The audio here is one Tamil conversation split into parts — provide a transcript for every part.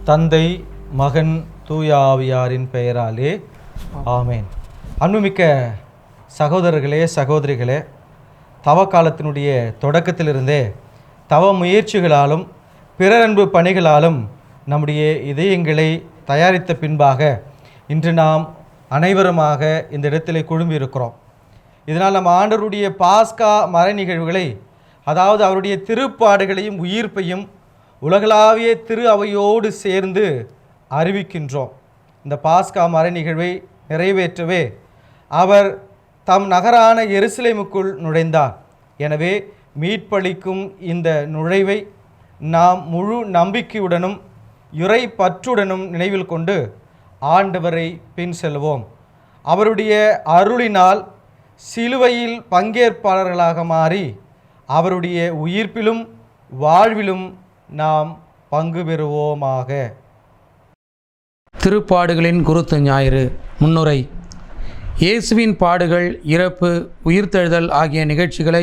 தந்தை, மகன், தூய ஆவியாரின் பெயராலே ஆமேன். அன்புமிக்க சகோதரர்களே, சகோதரிகளே, தவக்காலத்தினுடைய தொடக்கத்திலிருந்தே தவ முயற்சிகளாலும் பிறரன்பு பணிகளாலும் நம்முடைய இதயங்களை தயாரித்த பின்பாக இன்று நாம் அனைவருமாக இந்த இடத்திலே குழும்பியிருக்கிறோம். இதனால் நம்ம ஆண்டவருடைய பாஸ்கா மறை நிகழ்வுகளை, அதாவது அவருடைய திருப்பாடுகளையும் உயிர்ப்பையும் உலகளாவிய திரு அவையோடு சேர்ந்து அறிவிக்கின்றோம். இந்த பாஸ்கா மறை நிகழ்வை நிறைவேற்றவே அவர் தம் நகரான எருசலேமுக்குள் நுழைந்தார். எனவே மீட்பளிக்கும் இந்த நுழைவை நாம் முழு நம்பிக்கையுடனும் இறை பற்றுடனும் நினைவில் கொண்டு ஆண்டவரை பின் செல்வோம். அவருடைய அருளினால் சிலுவையில் பங்கேற்பாளர்களாக மாறி அவருடைய உயிர்ப்பிலும் வாழ்விலும் நாம் பங்கு பெறுவோமாக. திருப்பாடுகளின் குருத்து ஞாயிறு முன்னுரை. இயேசுவின் பாடுகள், இறப்பு, உயிர்த்தெழுதல் ஆகிய நிகழ்ச்சிகளை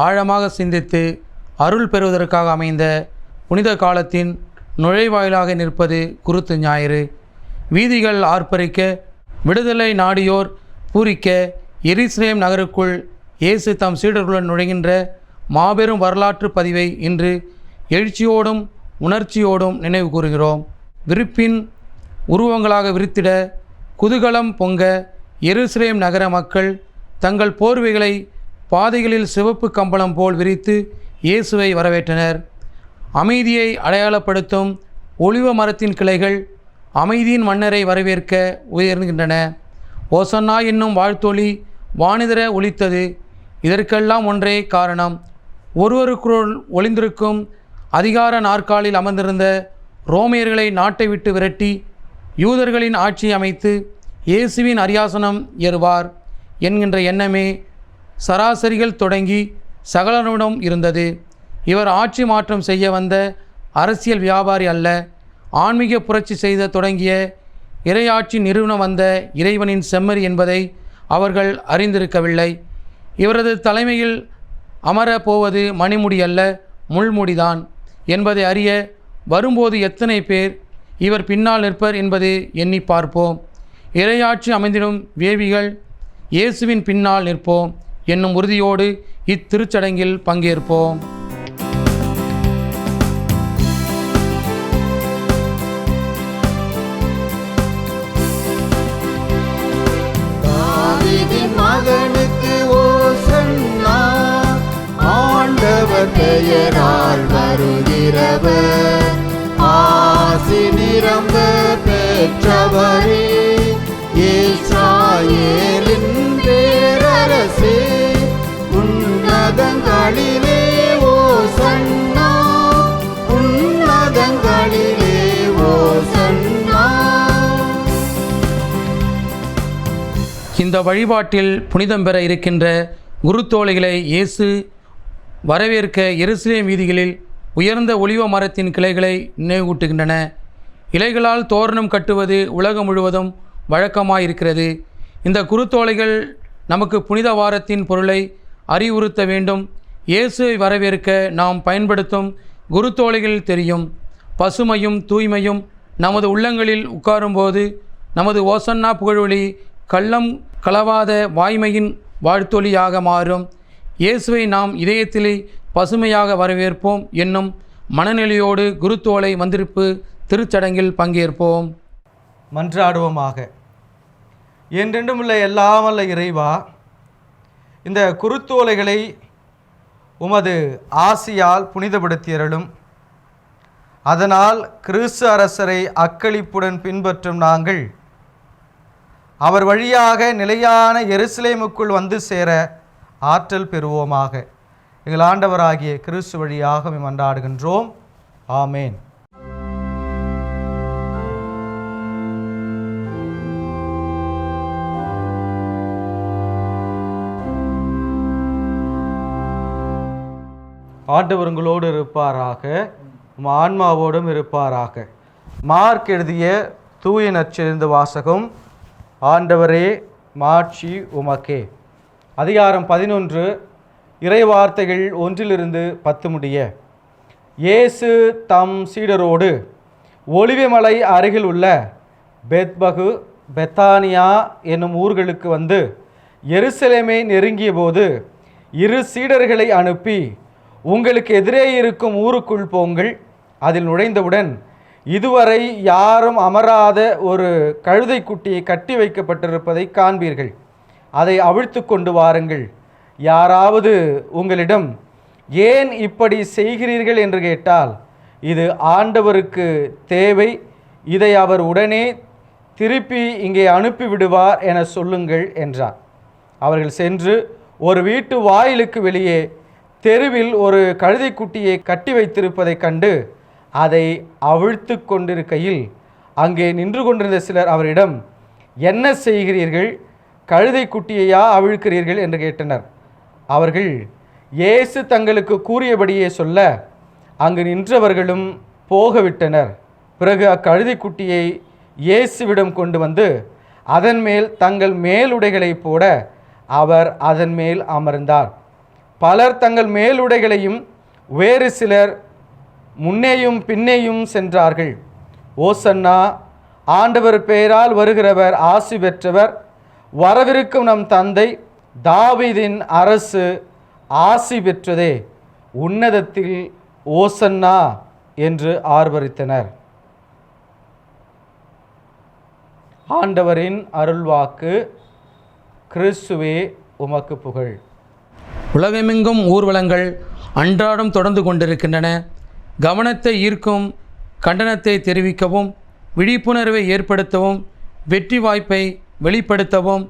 ஆழமாக சிந்தித்து அருள் பெறுவதற்காக அமைந்த புனித காலத்தின் நுழைவாயிலாக நிற்பது குருத்து ஞாயிறு. வீதிகள் ஆர்ப்பரிக்க, விடுதலை நாடியோர் பூரிக்க, எருசலேம் நகருக்குள் இயேசு தம் சீடர்களுடன் நுழைகின்ற மாபெரும் வரலாற்று பதிவை இன்று எழுச்சியோடும் உணர்ச்சியோடும் நினைவு கூறுகிறோம். விருப்பின் உருவங்களாக விரித்திட, குதூகலம் பொங்க எருசலேம் நகர மக்கள் தங்கள் போர்வைகளை பாதைகளில் சிவப்பு கம்பளம் போல் விரித்து இயேசுவை வரவேற்றனர். அமைதியை அடையாளப்படுத்தும் ஒலிவ மரத்தின் கிளைகள் அமைதியின் மன்னரை வரவேற்க உயர்கின்றன. ஓசன்னா என்னும் வாழ்த்தொலி வானிதர ஒலித்தது. இதற்கெல்லாம் ஒன்றே காரணம். ஒருவருக்குள் ஒளிந்திருக்கும் அதிகார நாற்காலில் அமர்ந்திருந்த ரோமியர்களை நாட்டை விட்டு விரட்டி யூதர்களின் ஆட்சி அமைத்து இயேசுவின் அரியாசனம் ஏறுவார் என்கின்ற எண்ணமே சராசரிகள் தொடங்கி சகலனுடன் இருந்தது. இவர் ஆட்சி மாற்றம் செய்ய வந்த அரசியல் வியாபாரி அல்ல. ஆன்மீக புரட்சி செய்த தொடங்கிய இறையாட்சி நிறுவன வந்த இறைவனின் செம்மறி என்பதை அவர்கள் அறிந்திருக்கவில்லை. இவரது தலைமையில் அமர போவது மணிமுடி அல்ல, முள்முடிதான் என்பதை அறிய வரும்போது எத்தனை பேர் இவர் பின்னால் நிற்பர் என்பது எண்ணி பார்ப்போம். இறையாட்சி அமைந்திடும் வேவிகள் இயேசுவின் பின்னால் நிற்போம் என்னும் உறுதியோடு இத்திருச்சடங்கில் பங்கேற்போம். மகனுக்கு ஓசன்னா, ஆண்டவர் பெயரால் வருகிறவர், ஆசி நிரம்ப பெற்றவரே, இஸ்ராயேலின் பேரரசே, உன்னதங்களிலே ஓசன்னா, உன்னதங்களிலே ஓசன்னா. இந்த வழிபாட்டில் புனிதம் பெற இருக்கின்ற குருத்தோலைகளை இயேசு வரவேற்க எருசலேம் வீதிகளில் உயர்ந்த ஒலிவ மரத்தின் கிளைகளை நினைவூட்டுகின்றன. இலைகளால் தோரணம் கட்டுவது உலகம் முழுவதும் வழக்கமாயிருக்கிறது. இந்த குருத்தோலைகள் நமக்கு புனித வாரத்தின் பொருளை அறிவுறுத்த வேண்டும். இயேசுவை வரவேற்க நாம் பயன்படுத்தும் குருத்தோலைகள் தெரியும். பசுமையும் தூய்மையும் நமது உள்ளங்களில் உட்காரும்போது நமது ஓசன்னா புகழொலி கள்ளம் கலவாத வாய்மையின் வாழ்த்தொலியாக மாறும். இயேசுவை நாம் இதயத்திலே பசுமையாக வரவேற்போம் என்னும் மனநிலையோடு குருத்தோலை வந்திருப்பு திருச்சடங்கில் பங்கேற்போம். மன்றாடுவோமாக. என்றென்றுமுள்ள எல்லாமல்ல இறைவா, இந்த குருத்தோலைகளை உமது ஆசியால் புனிதப்படுத்தியருளும். அதனால் கிறிஸ்து அரசரை அக்களிப்புடன் பின்பற்றும் நாங்கள் அவர் வழியாக நிலையான எருசலேமுக்குள் வந்து சேர ஆற்றல் பெறுவோமாக. எங்கள் ஆண்டவராகிய கிறிஸ்து வழியாக மன்றாடுகின்றோம். ஆமேன். ஆண்டவர் உங்களோடு இருப்பாராக, உம் ஆன்மாவோடும் இருப்பாராக. மார்க் எழுதிய தூய நற்செய்தி வாசகம். ஆண்டவரே, மாட்சி உமக்கே. அதிகாரம் 11, இறைவார்த்தைகள் 1-10 முடிய. இயேசு தம் சீடரோடு ஒலிவமலை அருகில் உள்ள பெத்பகு பெத்தானியா என்னும் ஊர்களுக்கு வந்து எருசலேமை நெருங்கிய போது 2 சீடர்களை அனுப்பி, உங்களுக்கு எதிரே இருக்கும் ஊருக்குள் போங்கள். அதில் நுழைந்தவுடன் இதுவரை யாரும் அமராத ஒரு கழுதை குட்டியை கட்டி வைக்கப்பட்டிருப்பதை காண்பீர்கள். அதை அவிழ்த்து கொண்டு வாருங்கள். யாராவது உங்களிடம் ஏன் இப்படி செய்கிறீர்கள் என்று கேட்டால், இது ஆண்டவருக்கு தேவை, இதை அவர் உடனே திருப்பி இங்கே அனுப்பிவிடுவார் என சொல்லுங்கள் என்றார். அவர்கள் சென்று ஒரு வீட்டு வாயிலுக்கு வெளியே தெருவில் ஒரு கழுதைக்குட்டியை கட்டி வைத்திருப்பதைக் கண்டு அதை அவிழ்த்து கொண்டிருக்கையில் அங்கே நின்று கொண்டிருந்த சிலர் அவரிடம், என்ன செய்கிறீர்கள்? கழுதைக்குட்டியையா அவிழ்க்கிறீர்கள் என்று கேட்டனர். அவர்கள் இயேசு தங்களுக்கு கூறியபடியே சொல்ல அங்கு நின்றவர்களும் போகவிட்டனர். பிறகு அக்கழுதைக்குட்டியை இயேசுவிடம் கொண்டு வந்து அதன் மேல் தங்கள் மேலுடைகளை போட அவர் அதன் மேல் அமர்ந்தார். பலர் தங்கள் மேலுடைகளையும் வேறு சிலர் முன்னேயும் பின்னேயும் சென்றார்கள். ஓசன்னா, ஆண்டவர் பெயரால் வருகிறவர் ஆசி பெற்றவர், வரவிருக்கும் நம் தந்தை தாவீதின் அரசு ஆசி பெற்றதே, உன்னதத்தில் ஓசன்னா என்று ஆர்ப்பரித்தனர். ஆண்டவரின் அருள்வாக்கு. கிறிஸ்துவே உமக்கு புகழ். உலகமெங்கும் ஊர்வலங்கள் அன்றாடம் தொடர்ந்து கொண்டிருக்கின்றன. கவனத்தை ஈர்க்கும் கண்டனத்தை தெரிவிக்கவும், விழிப்புணர்வை ஏற்படுத்தவும், வெற்றி வாய்ப்பை வெளிப்படுத்தவும்,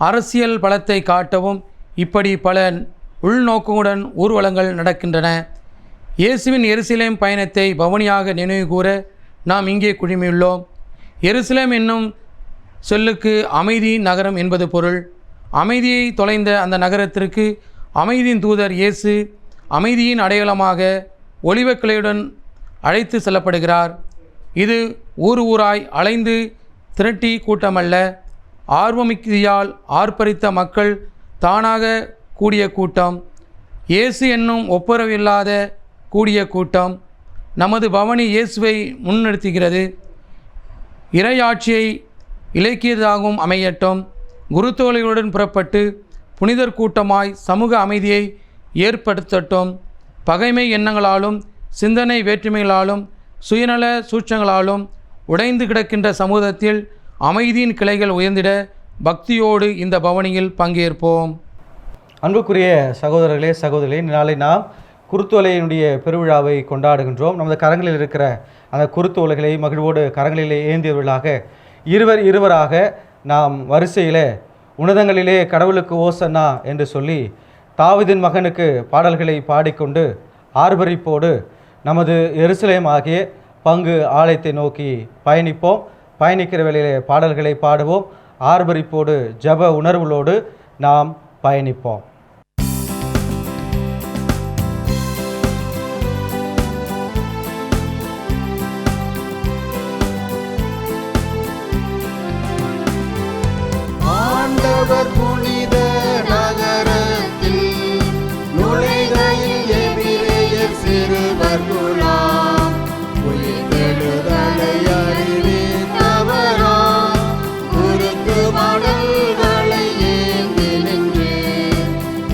அரசியல் பலத்தை காட்டவும் இப்படி பல உள்நோக்கங்களுடன் ஊர்வலங்கள் நடக்கின்றன. இயேசுவின் எருசலேம் பயணத்தை பவனியாக நினைவு கூற நாம் இங்கே குழுமியுள்ளோம். எருசலேம் என்னும் சொல்லுக்கு அமைதி நகரம் என்பது பொருள். அமைதியை தொலைந்த அந்த நகரத்திற்கு அமைதியின் தூதர் இயேசு அமைதியின் அடையாளமாக ஒலிவக்கிளையுடன் அழைத்து செல்லப்படுகிறார். இது ஊராய் அலைந்து திரட்டி கூட்டமல்ல, ஆர்வமிகுதியால் ஆர்ப்பரித்த மக்கள் தானாக கூடிய கூட்டம். இயேசு என்னும் ஒப்புரவில்லாத கூடிய கூட்டம். நமது பவனி இயேசுவை முன்னிறுத்துகிறது. இறையாட்சியை இலக்கியதாகவும் அமையட்டும். குருத்தோலைகளுடன் புறப்பட்டு புனிதர் கூட்டமாய் சமூக அமைதியை ஏற்படுத்தட்டும். பகைமை எண்ணங்களாலும் சிந்தனை வேற்றுமைகளாலும் சுயநல சூழ்ச்சிகளாலும் உடைந்து கிடக்கின்ற சமூகத்தில் அமைதியின் கிளைகள் உயர்ந்திட பக்தியோடு இந்த பவனியில் பங்கேற்போம். அன்புக்குரிய சகோதரர்களே, சகோதரிகளே, நாளை நாம் குருத்தோலையினுடைய பெருவிழாவை கொண்டாடுகின்றோம். நமது கரங்களில் இருக்கிற அந்த குருத்தோலைகளை மகிழ்வோடு கரங்களிலே ஏந்தியவர்களாக இருவராக நாம் வரிசையிலே உன்னதங்களிலே கடவுளுக்கு ஓசன்னா என்று சொல்லி தாவீதின் மகனுக்கு பாடல்களை பாடிக்கொண்டு ஆர்ப்பரிப்போடு நமது எருசலேம் ஆகிய பங்கு ஆலயத்தை நோக்கி பயணிப்போம். பயணிக்கிற வேளையிலே பாடல்களை பாடுவோம். ஆர்ப்பரிப்போடு ஜப உணர்வுகளோடு நாம் பயணிப்போம். ஆண்டவர் புனித நகரத்தில் நுழைகையில் எபிரேயர் சிறுவர் குழாம் உயிர்த்தெழுதலை அறிவித்தவராம் குருத்து மடல்களை ஏந்தி நின்று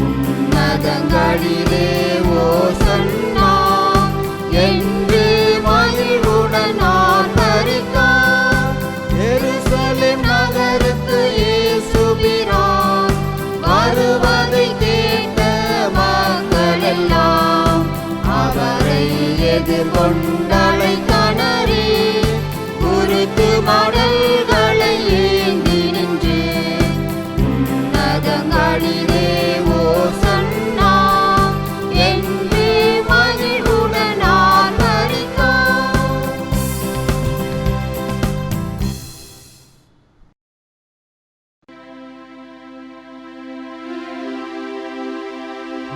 உன்னதங்களிலே ஓசன்னா என்று மகிழ்வுடன் ஆர்ப்பரித்தார். எருசலேம் நகருக்கு இயேசுபிரான் வருவதை கேட்ட மக்களெல்லாம் அவரை எதிர்கொண்டலை கணறி குருத்து மடல்களை ஏந்தி நின்று உன்னதங்களிலே ஓசன்னா என்று மகிழ்வுடன் ஆர்ப்பரித்தார்.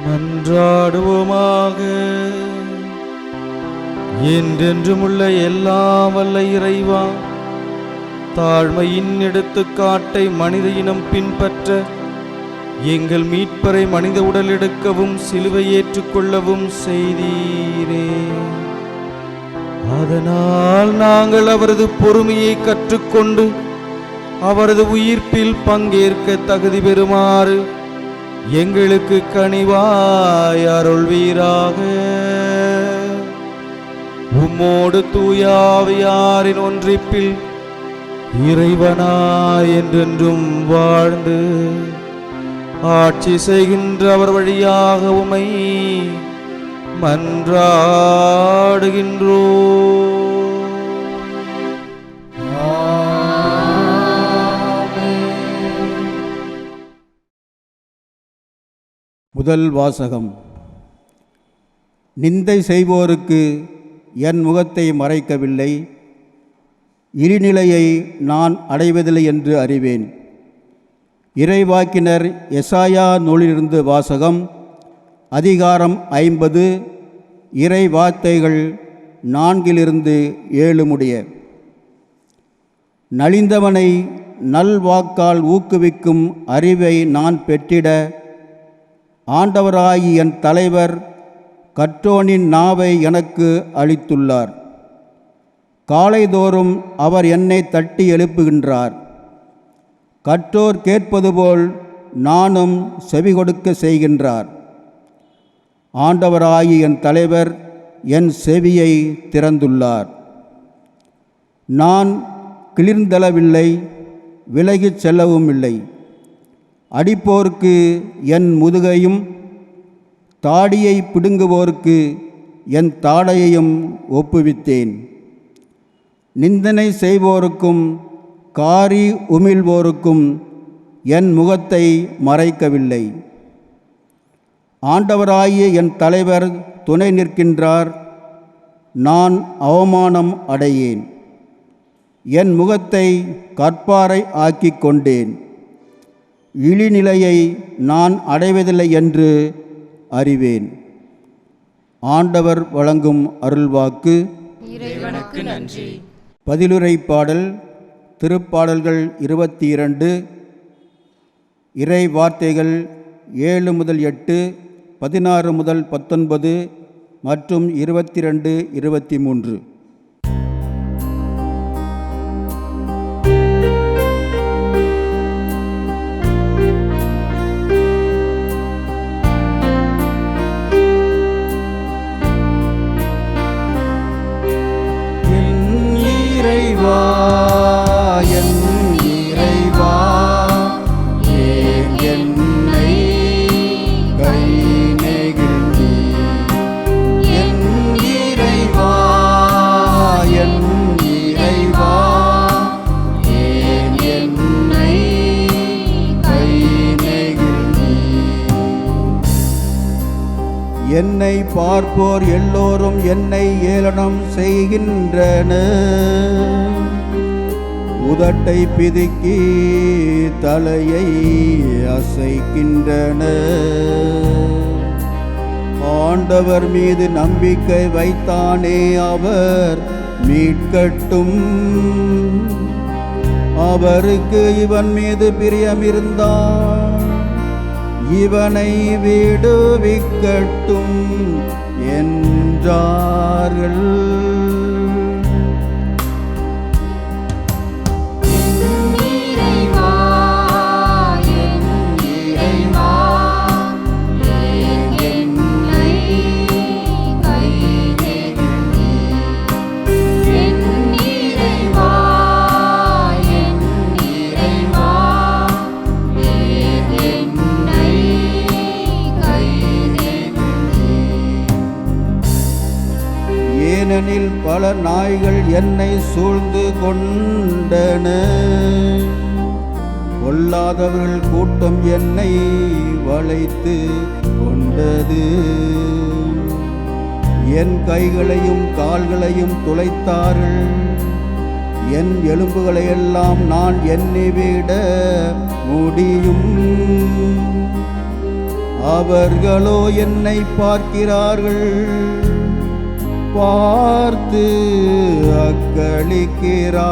மன்றாடுவோமாக. என்றென்றுமுள்ள எல்லாம் வல்ல இறைவா, தாழ்மையின் எடுத்துக்காட்டை மனித இனம் பின்பற்ற எங்கள் மீட்பரை மனித உடல் எடுக்கவும் சிலுவை ஏற்றுக்கொள்ளவும் செய்தீரே. அதனால் நாங்கள் அவரது பொறுமையை கற்றுக்கொண்டு அவரது உயிர்ப்பில் பங்கேற்க தகுதி பெறுமாறு எங்களுக்கு கனிவாய் அருள்வீராக. உம்மோடு தூயாவியாரின் ஒன்றிப்பில் இறைவனாய் என்றென்றும் வாழ்ந்து ஆட்சி செய்கின்ற அவர் வழியாக உமை மன்றாடுகின்றோ. முதல் வாசகம். நிந்தை செய்வோருக்கு என் முகத்தை மறைக்கவில்லை, இழிநிலையை நான் அடைவதில்லை என்று அறிவேன். இறைவாக்கினர் எசாயா நூலிலிருந்து வாசகம். அதிகாரம் 50, இறை வார்த்தைகள் 4-7 முடிய. நலிந்தவனை நல்வாக்கால் ஊக்குவிக்கும் அறிவை நான் பெற்றிட ஆண்டவராகி என் தலைவர் கற்றோனின் நாவை எனக்கு அளித்துள்ளார். காலைதோறும் அவர் என்னை தட்டி எழுப்புகின்றார். கற்றோர் கேட்பது போல் நானும் செவி கொடுக்க செய்கின்றார். ஆண்டவராகி என் தலைவர் என் செவியை திறந்துள்ளார். நான் கிளிர்ந்தளவில்லை, விலகிச் செல்லவும் இல்லை. அடிப்போருக்கு என் முதுகையும் தாடியை பிடுங்குவோருக்கு என் தாடையையும் ஒப்புவித்தேன். நிந்தனை செய்வோருக்கும் காரி உமிழ்வோருக்கும் என் முகத்தை மறைக்கவில்லை. ஆண்டவராகிய என் தலைவர் துணை நிற்கின்றார். நான் அவமானம் அடையேன். என் முகத்தை கற்பாறை ஆக்கிக் கொண்டேன். இழிநிலையை நான் அடைவதில்லை என்று அறிவேன். ஆண்டவர் வழங்கும் அருள்வாக்கு. இறைவனுக்கு நன்றி. பதிலுரை பாடல். திருப்பாடல்கள் 22, இறை வார்த்தைகள் 7-8, 16-19 மற்றும் 22-23. என்னை பார்ப்போர் எல்லோரும் என்னை ஏளனம் செய்கின்றனர். உதட்டை பிதுக்கி தலையை அசைக்கின்றனர். ஆண்டவர் மீது நம்பிக்கை வைத்தானே, அவர் மீட்கட்டும். அவருக்கு இவன் மீது பிரியமிருந்தான், இவனை விடுவிக்கட்டும் என்றார்கள். ஏனெனில் பல நாய்கள் என்னை சூழ்ந்து கொண்டன. கொல்லாதவர்கள் கூட்டம் என்னை வளைத்து கொண்டது. என் கைகளையும் கால்களையும் துளைத்தார்கள். என் எலும்புகளையெல்லாம் நான் எண்ணிவிட முடியும். அவர்களோ என்னை பார்க்கிறார்கள், பார்த்து அக்களிக்கிறார்கள்.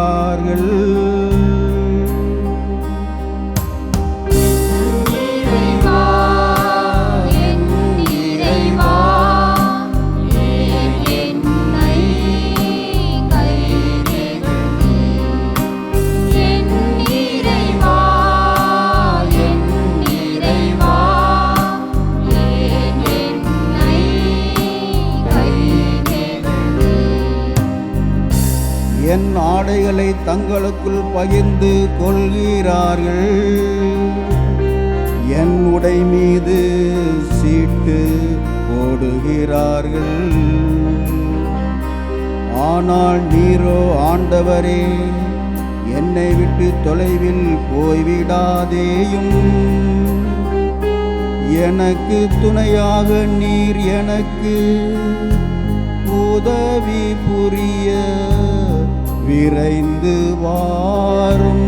என் ஆடைகளை தங்களுக்குள் பகிர்ந்து கொள்கிறார்கள். என் உடை மீது சீட்டு போடுகிறார்கள். ஆனால் நீரோ ஆண்டவரே, என்னை விட்டு தொலைவில் போய்விடாதேயும். எனக்கு துணையாக நீர் எனக்கு உதவி புரிய விரைந்து வாரும்.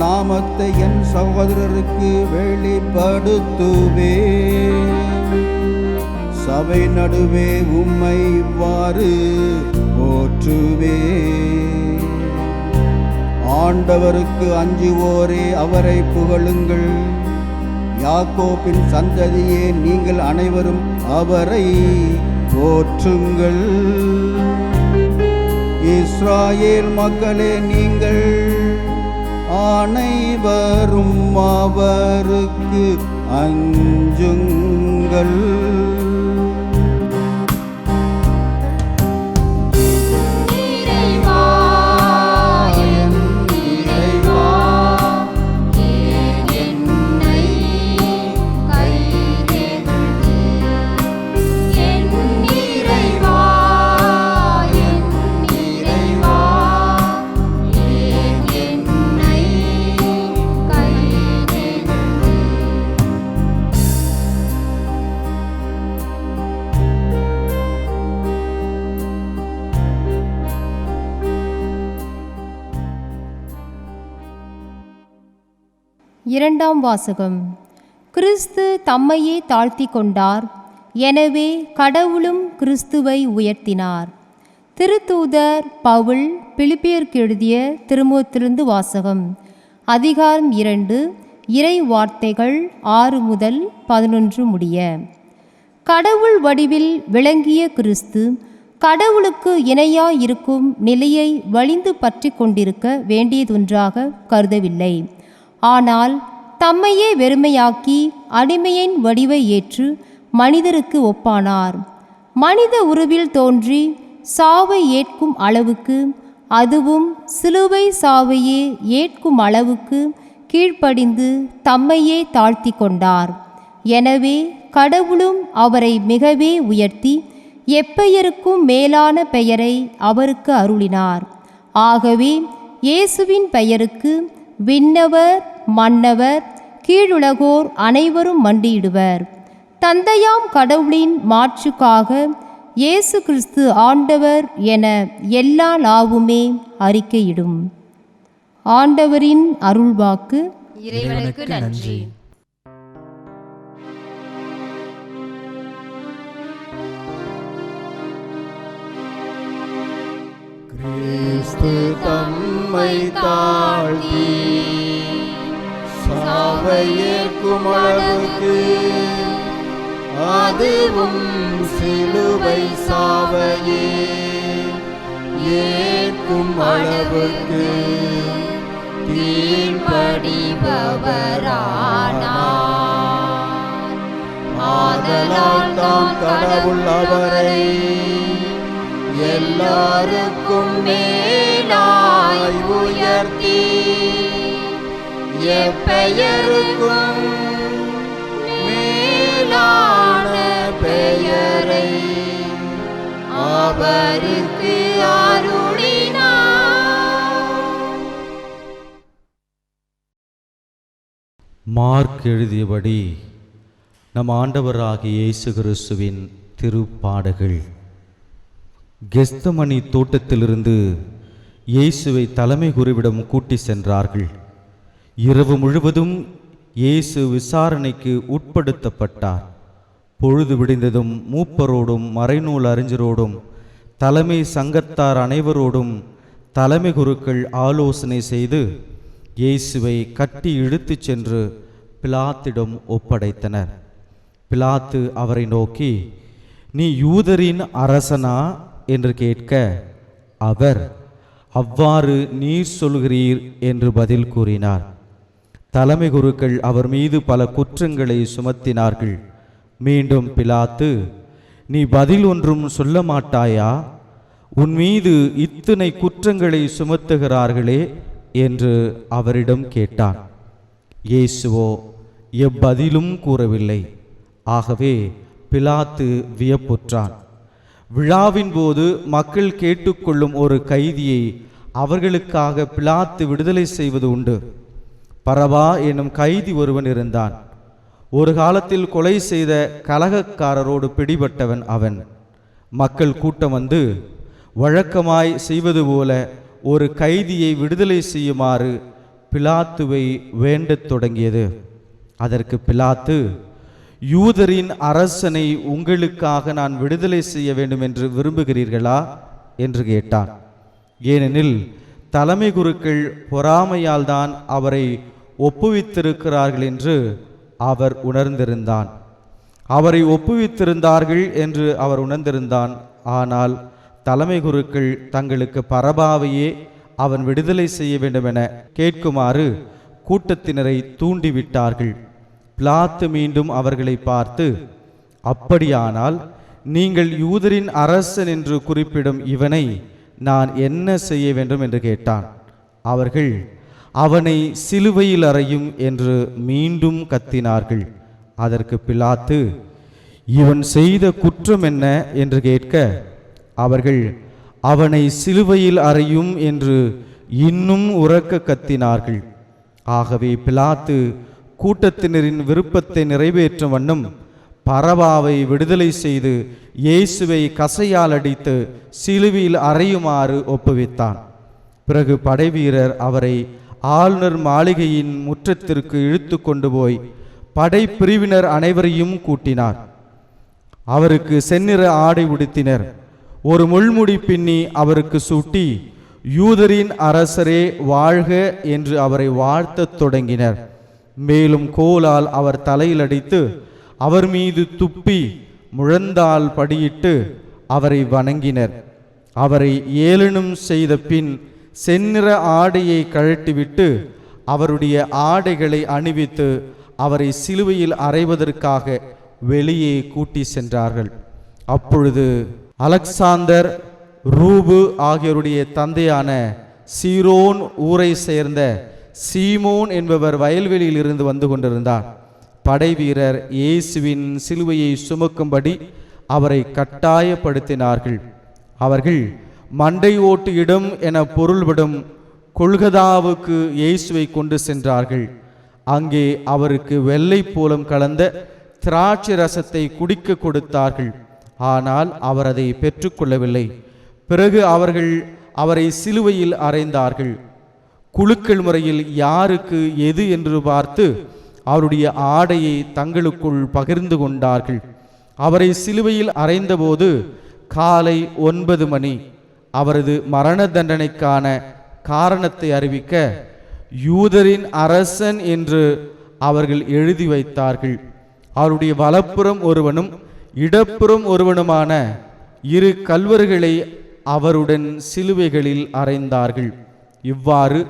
நாமத்தை என் சகோதரருக்கு வெளிப்படுத்துவே. சபை நடுவே உம்மை இவ்வாறு போற்றுவே. ஆண்டவருக்கு அஞ்சுவோரே அவரை புகழுங்கள். யாக்கோபின் சந்ததியே நீங்கள் அனைவரும் அவரை போற்றுங்கள். இஸ்ராயேல் மக்களே நீங்கள் அனைவரும் அவருக்கு அஞ்சுங்கள். இரண்டாம் வாசகம். கிறிஸ்து தம்மையே தாழ்த்தி கொண்டார், எனவே கடவுளும் கிறிஸ்துவை உயர்த்தினார். திருத்தூதர் பவுல் பிலிப்பியருக்கு எழுதிய திருமுகத்திலிருந்து வாசகம். அதிகாரம் 2, இறை வார்த்தைகள் 6 முதல் 11 முடிய. கடவுள் வடிவில் விளங்கிய கிறிஸ்து கடவுளுக்கு இணையாயிருக்கும் நிலையை வலிந்து பற்றி கொண்டிருக்க வேண்டியதொன்றாக கருதவில்லை. ஆனால் தம்மையே வெறுமையாக்கி அடிமையின் வடிவை ஏற்று மனிதருக்கு ஒப்பானார். மனித உருவில் தோன்றி சாவை ஏற்கும் அளவுக்கு, அதுவும் சிலுவை சாவையே ஏற்கும் அளவுக்கு கீழ்ப்படிந்து தம்மையே தாழ்த்தி கொண்டார். எனவே கடவுளும் அவரை மிகவே உயர்த்தி எப்பெயருக்கும் மேலான பெயரை அவருக்கு அருளினார். ஆகவே இயேசுவின் பெயருக்கு விண்ணவர், மன்னவர், கீழுலகோர் அனைவரும் மண்டியிடுவர். தந்தையாம் கடவுளின் மாட்சிக்காக இயேசு கிறிஸ்து ஆண்டவர் என எல்லா நாவுமே அறிக்கையிடும். ஆண்டவரின் அருள்வாக்கு. இறைவனுக்கு நன்றி. கிறிஸ்து தம்மை தாழ்த்தி சாவையேற்கும் அளவுக்கு, அதுவும் சிலுவை சாவையே ஏற்கும் அளவுக்கு கீழ்ப்படிபவரானார். ஆதலால் தாம் கடவுள் அவரை எல்லாருக்கும் மேலாய் உயர்த்தி எப்பெயருக்கும் மேலான பெயரை அவருக்கு அருளினார். மார்க் எழுதியபடி நம் ஆண்டவராகிய இயேசு கிறிஸ்துவின் திருப்பாடுகள். கெத்சமனி தோட்டத்திலிருந்து இயேசுவை தலைமை குருவிடம் கூட்டி சென்றார்கள். இரவு முழுவதும் இயேசு விசாரணைக்கு உட்படுத்தப்பட்டார். பொழுது விடிந்ததும் மூப்பரோடும் மறைநூல் அறிஞரோடும் தலைமை சங்கத்தார் அனைவரோடும் தலைமை குருக்கள் ஆலோசனை செய்து இயேசுவை கட்டி இழுத்துச் சென்று பிலாத்திடம் ஒப்படைத்தனர். பிலாத்து அவரை நோக்கி, நீ யூதரின் அரசனா என்று கேட்க, அவர், அவ்வாறு நீர் சொல்கிறீர் என்று பதில் கூறினார். தலைமை குருக்கள் அவர் மீது பல குற்றங்களை சுமத்தினார்கள். மீண்டும் பிலாத்து, நீ பதில் ஒன்றும் சொல்ல மாட்டாயா? உன் மீது இத்தனை குற்றங்களை சுமத்துகிறார்களே என்று அவரிடம் கேட்டான். இயேசுவோ எவ்வதிலும் கூறவில்லை. ஆகவே பிலாத்து வியப்புற்றான். விழாவின் போது மக்கள் கேட்டுக்கொள்ளும் ஒரு கைதியை அவர்களுக்காக பிலாத்து விடுதலை செய்வது உண்டு. பரபா என்னும் கைதி ஒருவன் இருந்தான். ஒரு காலத்தில் கொலை செய்த கலகக்காரரோடு பிடிபட்டவன் அவன். மக்கள் கூட்டம் வந்து வழக்கமாய் செய்வது போல ஒரு கைதியை விடுதலை செய்யுமாறு பிலாத்துவை வேண்டத் தொடங்கியது. அதற்கு பிலாத்து, யூதரின் அரசனை உங்களுக்காக நான் விடுதலை செய்ய வேண்டும் என்று விரும்புகிறீர்களா என்று கேட்டான். ஏனெனில் தலைமை குருக்கள் பொறாமையால் தான் அவரை ஒப்புவித்திருக்கிறார்கள் என்று அவர் உணர்ந்திருந்தான். அவரை ஒப்புவித்திருந்தார்கள் என்று அவர் உணர்ந்திருந்தான். ஆனால் தலைமை குருக்கள் தங்களுக்கு பரபாவையே அவன் விடுதலை செய்ய வேண்டும் என கேட்குமாறு கூட்டத்தினரை தூண்டிவிட்டார்கள். பிலாத்து மீண்டும் அவர்களை பார்த்து, அப்படியானால் நீங்கள் யூதரின் அரசன் என்று குறிப்பிடும் இவனை நான் என்ன செய்ய வேண்டும் என்று கேட்டான். அவர்கள், அவனை சிலுவையில் அறையும் என்று மீண்டும் கத்தினார்கள். அதற்கு பிலாத்து, இவன் செய்த குற்றம் என்ன என்று கேட்க, அவர்கள், அவனை சிலுவையில் அறையும் என்று இன்னும் உரக்க கத்தினார்கள். ஆகவே பிலாத்து கூட்டத்தினரின் விருப்பத்தை நிறைவேற்றும் வண்ணம் பரபாவை விடுதலை செய்து இயேசுவை கசையால் அடித்து சிலுவையில் அறையுமாறு ஒப்புவித்தான். பிறகு படைவீரர் அவரை ஆளுநர் மாளிகையின் முற்றத்திற்கு இழுத்து கொண்டு போய் படைப்பிரிவினர் அனைவரையும் கூட்டினார். அவருக்கு செந்நிற ஆடை உடுத்தினர். ஒரு முள்முடி பின்னி அவருக்கு சூட்டி, யூதரின் அரசரே வாழ்க என்று அவரை வாழ்த்தத் தொடங்கினர். மேலும் கோலால் அவர் தலையில் அடித்து அவர் மீது துப்பி முழந்தால் படியிட்டு அவரை வணங்கினர். அவரை ஏளனம் செய்த பின் செந்நிற ஆடையை கழட்டிவிட்டு அவருடைய ஆடைகளை அணிவித்து அவரை சிலுவையில் அறைவதற்காக வெளியே கூட்டி சென்றார்கள். அப்பொழுது அலெக்சாந்தர், ரூபு ஆகியோருடைய தந்தையான சீரோன் ஊரை சேர்ந்த சீமோன் என்பவர் வயல்வெளியில் இருந்து வந்து கொண்டிருந்தார். படைவீரர் இயேசுவின் சிலுவையை சுமக்கும்படி அவரை கட்டாயப்படுத்தினார்கள். அவர்கள் மண்டை ஓட்டு இடம் என பொருள்படும் கொல்கதாவுக்கு இயேசுவை கொண்டு சென்றார்கள். அங்கே அவருக்கு வெள்ளை போலம் கலந்த திராட்சை ரசத்தை குடிக்க கொடுத்தார்கள். ஆனால் அவர் அதை பெற்றுக்கொள்ளவில்லை. பிறகு அவர்கள் அவரை சிலுவையில் அறைந்தார்கள். குலுக்கள் முறையில் யாருக்கு எது என்று பார்த்து அவருடைய ஆடையை தங்களுக்குள் பகிர்ந்து கொண்டார்கள். அவரை சிலுவையில் அறைந்தபோது காலை 9 மணி. அவரது மரண தண்டனைக்கான காரணத்தை அறிவிக்க யூதரின் அரசன் என்று அவர்கள் எழுதி வைத்தார்கள். அவருடைய வலப்புறம் ஒருவனும் இடப்புறம் ஒருவனுமான 2 கல்வர்களை அவருடன் சிலுவைகளில் அறைந்தார்கள். இவ்வாறு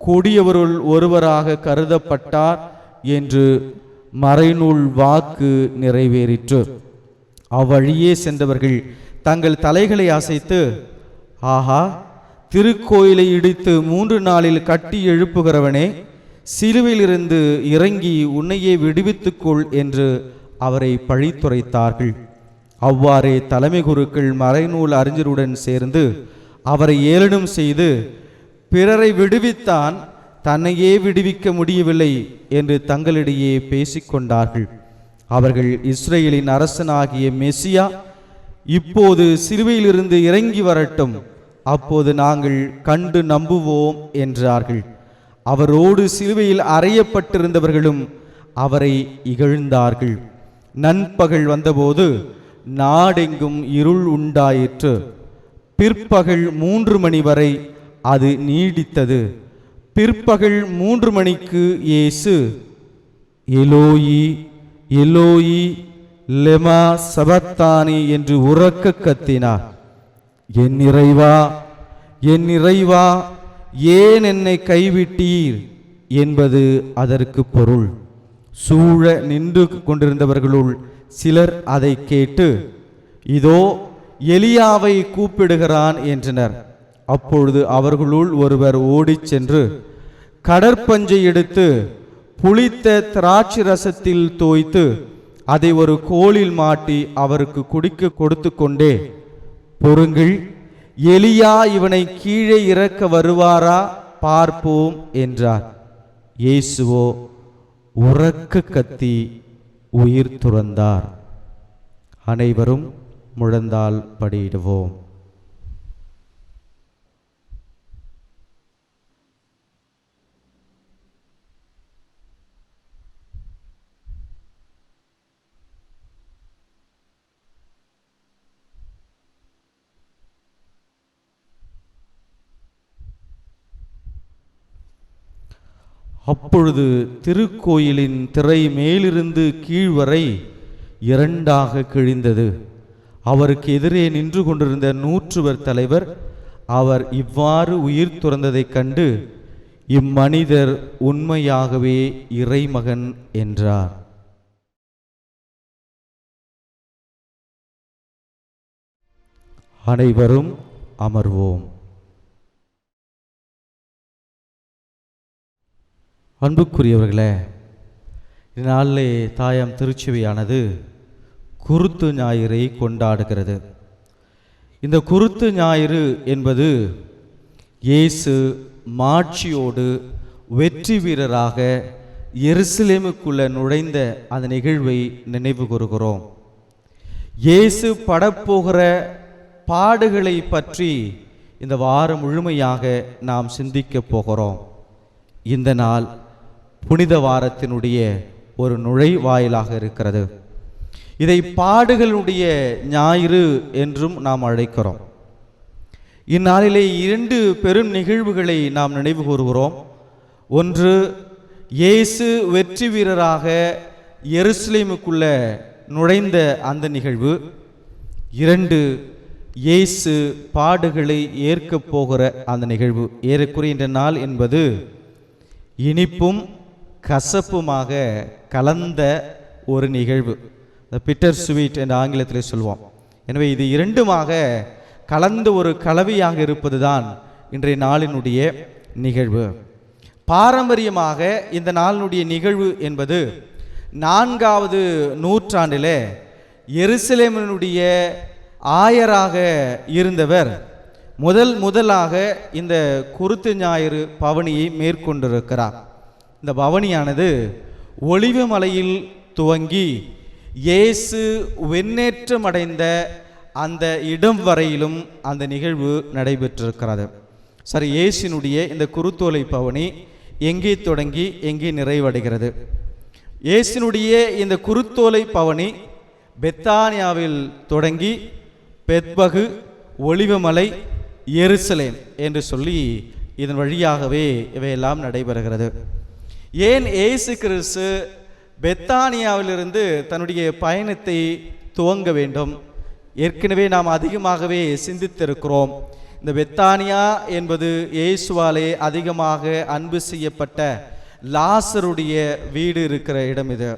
கொடியவருள் ஒருவராக கருதப்பட்டார் என்று மறைநூல் வாக்கு நிறைவேறிற்று. அவ்வழியே சென்றவர்கள் தங்கள் தலைகளை அசைத்து, ஆஹா, திருக்கோயிலை இடித்து 3 நாளில் கட்டி எழுப்புகிறவனே, சிலுவையிலிருந்து இறங்கி உன்னையே விடுவித்துக்கொள் என்று அவரை பழித்துரைத்தார்கள். அவ்வாறே தலைமை குருக்கள் மறைநூல் அறிஞருடன் சேர்ந்து அவரை ஏளனம் செய்து, பிறரை விடுவித்தான், தன்னையே விடுவிக்க முடியவில்லை என்று தங்களிடையே பேசிக்கொண்டார்கள். அவர்கள், இஸ்ரேலின் அரசனாகிய மெசியா இப்போது சிலுவையிலிருந்து இறங்கி வரட்டும், அப்போது நாங்கள் கண்டு நம்புவோம் என்றார்கள். அவரோடு சிலுவையில் அறையப்பட்டிருந்தவர்களும் அவரை இகழ்ந்தார்கள். நண்பகல் வந்தபோது நாடெங்கும் இருள் உண்டாயிற்று. பிற்பகல் 3 மணி வரை அது நீடித்தது. பிற்பகல் 3 மணிக்கு இயேசு, எலோயி எலோயி லெமா சபத்தானி என்று உரக்க கத்தினார். என் இறைவா, என் இறைவா, ஏன் என்னை கைவிட்டீர் என்பது அதற்கு பொருள். சூழ நின்று கொண்டிருந்தவர்களுள் சிலர் அதை கேட்டு, இதோ எலியாவை கூப்பிடுகிறான் என்றனர். அப்பொழுது அவர்களுள் ஒருவர் ஓடிச் சென்று கடற்பஞ்சை எடுத்து புளித்த திராட்சை ரசத்தில் தோய்த்து அதை ஒரு கோலில் மாட்டி அவருக்கு குடிக்க கொடுத்து கொண்டே, பொறுங்கள், எலியா இவனை கீழே இறக்க வருவாரா பார்ப்போம் என்றார். இயேசுவோ உரக்க கத்தி உயிர் துறந்தார். அனைவரும் முழந்தால் படியிடுவோம். அப்பொழுது திருக்கோயிலின் திரை மேலிருந்து கீழ்வரை 2ஆக கிழிந்தது. அவருக்கு எதிரே நின்று கொண்டிருந்த 100 தலைவர் அவர் இவ்வாறு உயிர் துறந்ததைக் கண்டு, இம்மனிதர் உண்மையாகவே இறைமகன் என்றார். அனைவரும் அமர்வோம். அன்புக்குரியவர்களே, இந்நாளிலே தாயாம் திருச்சபையானது குருத்து ஞாயிறை கொண்டாடுகிறது. இந்த குருத்து ஞாயிறு என்பது இயேசு மாட்சியோடு வெற்றி வீரராக எருசலேமுக்குள்ள நுழைந்த அந்த நிகழ்வை நினைவு கூறுகிறோம். இயேசு படப்போகிற பாடுகளை பற்றி இந்த வாரம் முழுமையாக நாம் சிந்திக்க போகிறோம். இந்த நாள் புனித வாரத்தினுடைய ஒரு நுழைவாயிலாக இருக்கிறது. இதை பாடுகளுடைய ஞாயிறு என்றும் நாம் அழைக்கிறோம். இந்நாளிலே 2 பெரும் நிகழ்வுகளை நாம் நினைவு கூறுகிறோம். ஒன்று, இயேசு வெற்றி வீரராக எருசலேமுக்குள்ள நுழைந்த அந்த நிகழ்வு. 2, இயேசு பாடுகளை ஏற்கப் போகிற அந்த நிகழ்வு. ஏறக்குறைய இந்த நாள் என்பது இனிப்பும் கசப்புமாக கலந்த ஒரு நிகழ்வு. பிட்டர் ஸ்வீட் என்ற ஆங்கிலத்தில் சொல்வோம். எனவே இது 2மாக கலந்த ஒரு கலவையாக இருப்பது தான் இன்றைய நாளினுடைய நிகழ்வு. பாரம்பரியமாக இந்த நாளினுடைய நிகழ்வு என்பது 4வது நூற்றாண்டிலே எருசலேமினுடைய ஆயராக இருந்தவர் முதலாக இந்த குருத்து ஞாயிறு பவனியை மேற்கொண்டிருக்கிறார். இந்த பவனியானது ஒலிவ மலையில் துவங்கி இயேசு வெண்ணேற்றமடைந்த அந்த இடம் வரையிலும் அந்த நிகழ்வு நடைபெற்றிருக்கிறது. சரி, இயேசுனுடைய இந்த குருத்தோலை பவனி எங்கே தொடங்கி எங்கே நிறைவடைகிறது? இயேசுனுடைய இந்த குருத்தோலை பவனி பெத்தானியாவில் தொடங்கி பெத்பகு, ஒலிவமலை, எருசலேம் என்று சொல்லி இதன் வழியாகவே இவையெல்லாம் நடைபெறுகிறது. ஏன் இயேசு கிறிஸ்து பெத்தானியாவிலிருந்து தன்னுடைய பயணத்தை துவங்க வேண்டும்? ஏற்கனவே நாம் அதிகமாகவே சிந்தித்திருக்கிறோம். இந்த பெத்தானியா என்பது இயேசுவாலே அதிகமாக அன்பு செய்யப்பட்ட லாசருடைய வீடு இருக்கிற இடம் இது.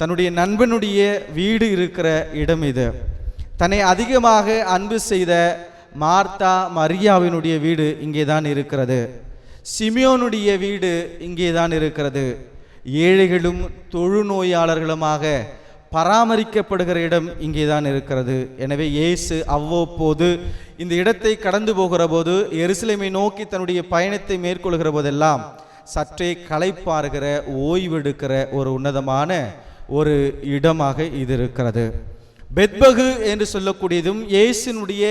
தன்னுடைய நண்பனுடைய வீடு இருக்கிற இடம் இது. தன்னை அதிகமாக அன்பு செய்த மார்த்தா மரியாவினுடைய வீடு இங்கே தான் இருக்கிறது. சிமியோனுடைய வீடு இங்கே தான் இருக்கிறது. ஏழைகளும் தொழுநோயாளர்களுமாக பராமரிக்கப்படுகிற இடம் இங்கே தான் இருக்கிறது. எனவே இயேசு அவ்வப்போது இந்த இடத்தை கடந்து போகிற போது, எருசலேமை நோக்கி தன்னுடைய பயணத்தை மேற்கொள்கிற போதெல்லாம் சற்றே களைப்பாறுகிற, ஓய்வெடுக்கிற ஒரு உன்னதமான ஒரு இடமாக இது இருக்கிறது. பெத்பகு என்று சொல்லக்கூடியதும் இயேசுனுடைய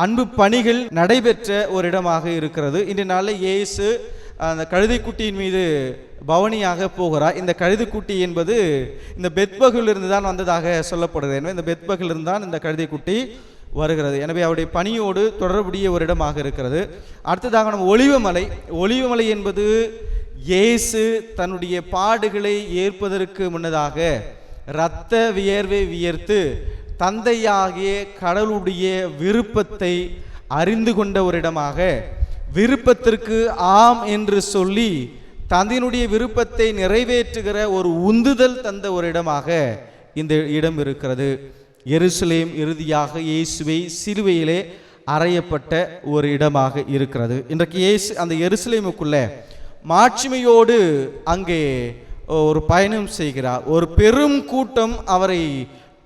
அன்பு பணிகள் நடைபெற்ற ஒரு இடமாக இருக்கிறது. இன்றைய நாளில் இயேசு அந்த கழுதைக்குட்டியின் மீது பவனியாக போகிறார். இந்த கழுதைக்குட்டி என்பது இந்த பெத்பகிலிருந்து தான் வந்ததாக சொல்லப்படுகிறது. எனவே இந்த பெத்பகிலிருந்து தான் இந்த கழுதைக்குட்டி வருகிறது. எனவே அவருடைய பணியோடு தொடர்புடைய ஒரு இடமாக இருக்கிறது. அடுத்ததாக நம்ம ஒலிவமலை. ஒலிவமலை என்பது இயேசு தன்னுடைய பாடுகளை ஏற்பதற்கு முன்னதாக இரத்த வியர்வை வியர்த்து தந்தையாகிய கடவுளுடைய விருப்பத்தை அறிந்து கொண்ட ஒரு இடமாக, விருப்பத்திற்கு ஆம் என்று சொல்லி தந்தையினுடைய விருப்பத்தை நிறைவேற்றுகிற ஒரு உந்துதல் தந்த ஒரு இடமாக இந்த இடம் இருக்கிறது. எருசலேம் இறுதியாக இயேசுவை சிலுவையிலே அறையப்பட்ட ஒரு இடமாக இருக்கிறது. இன்றைக்கு இயேசு அந்த எருசலேமுக்குள்ள மாட்சிமையோடு அங்கே ஒரு பயணம் செய்கிறார். ஒரு பெரும் கூட்டம் அவரை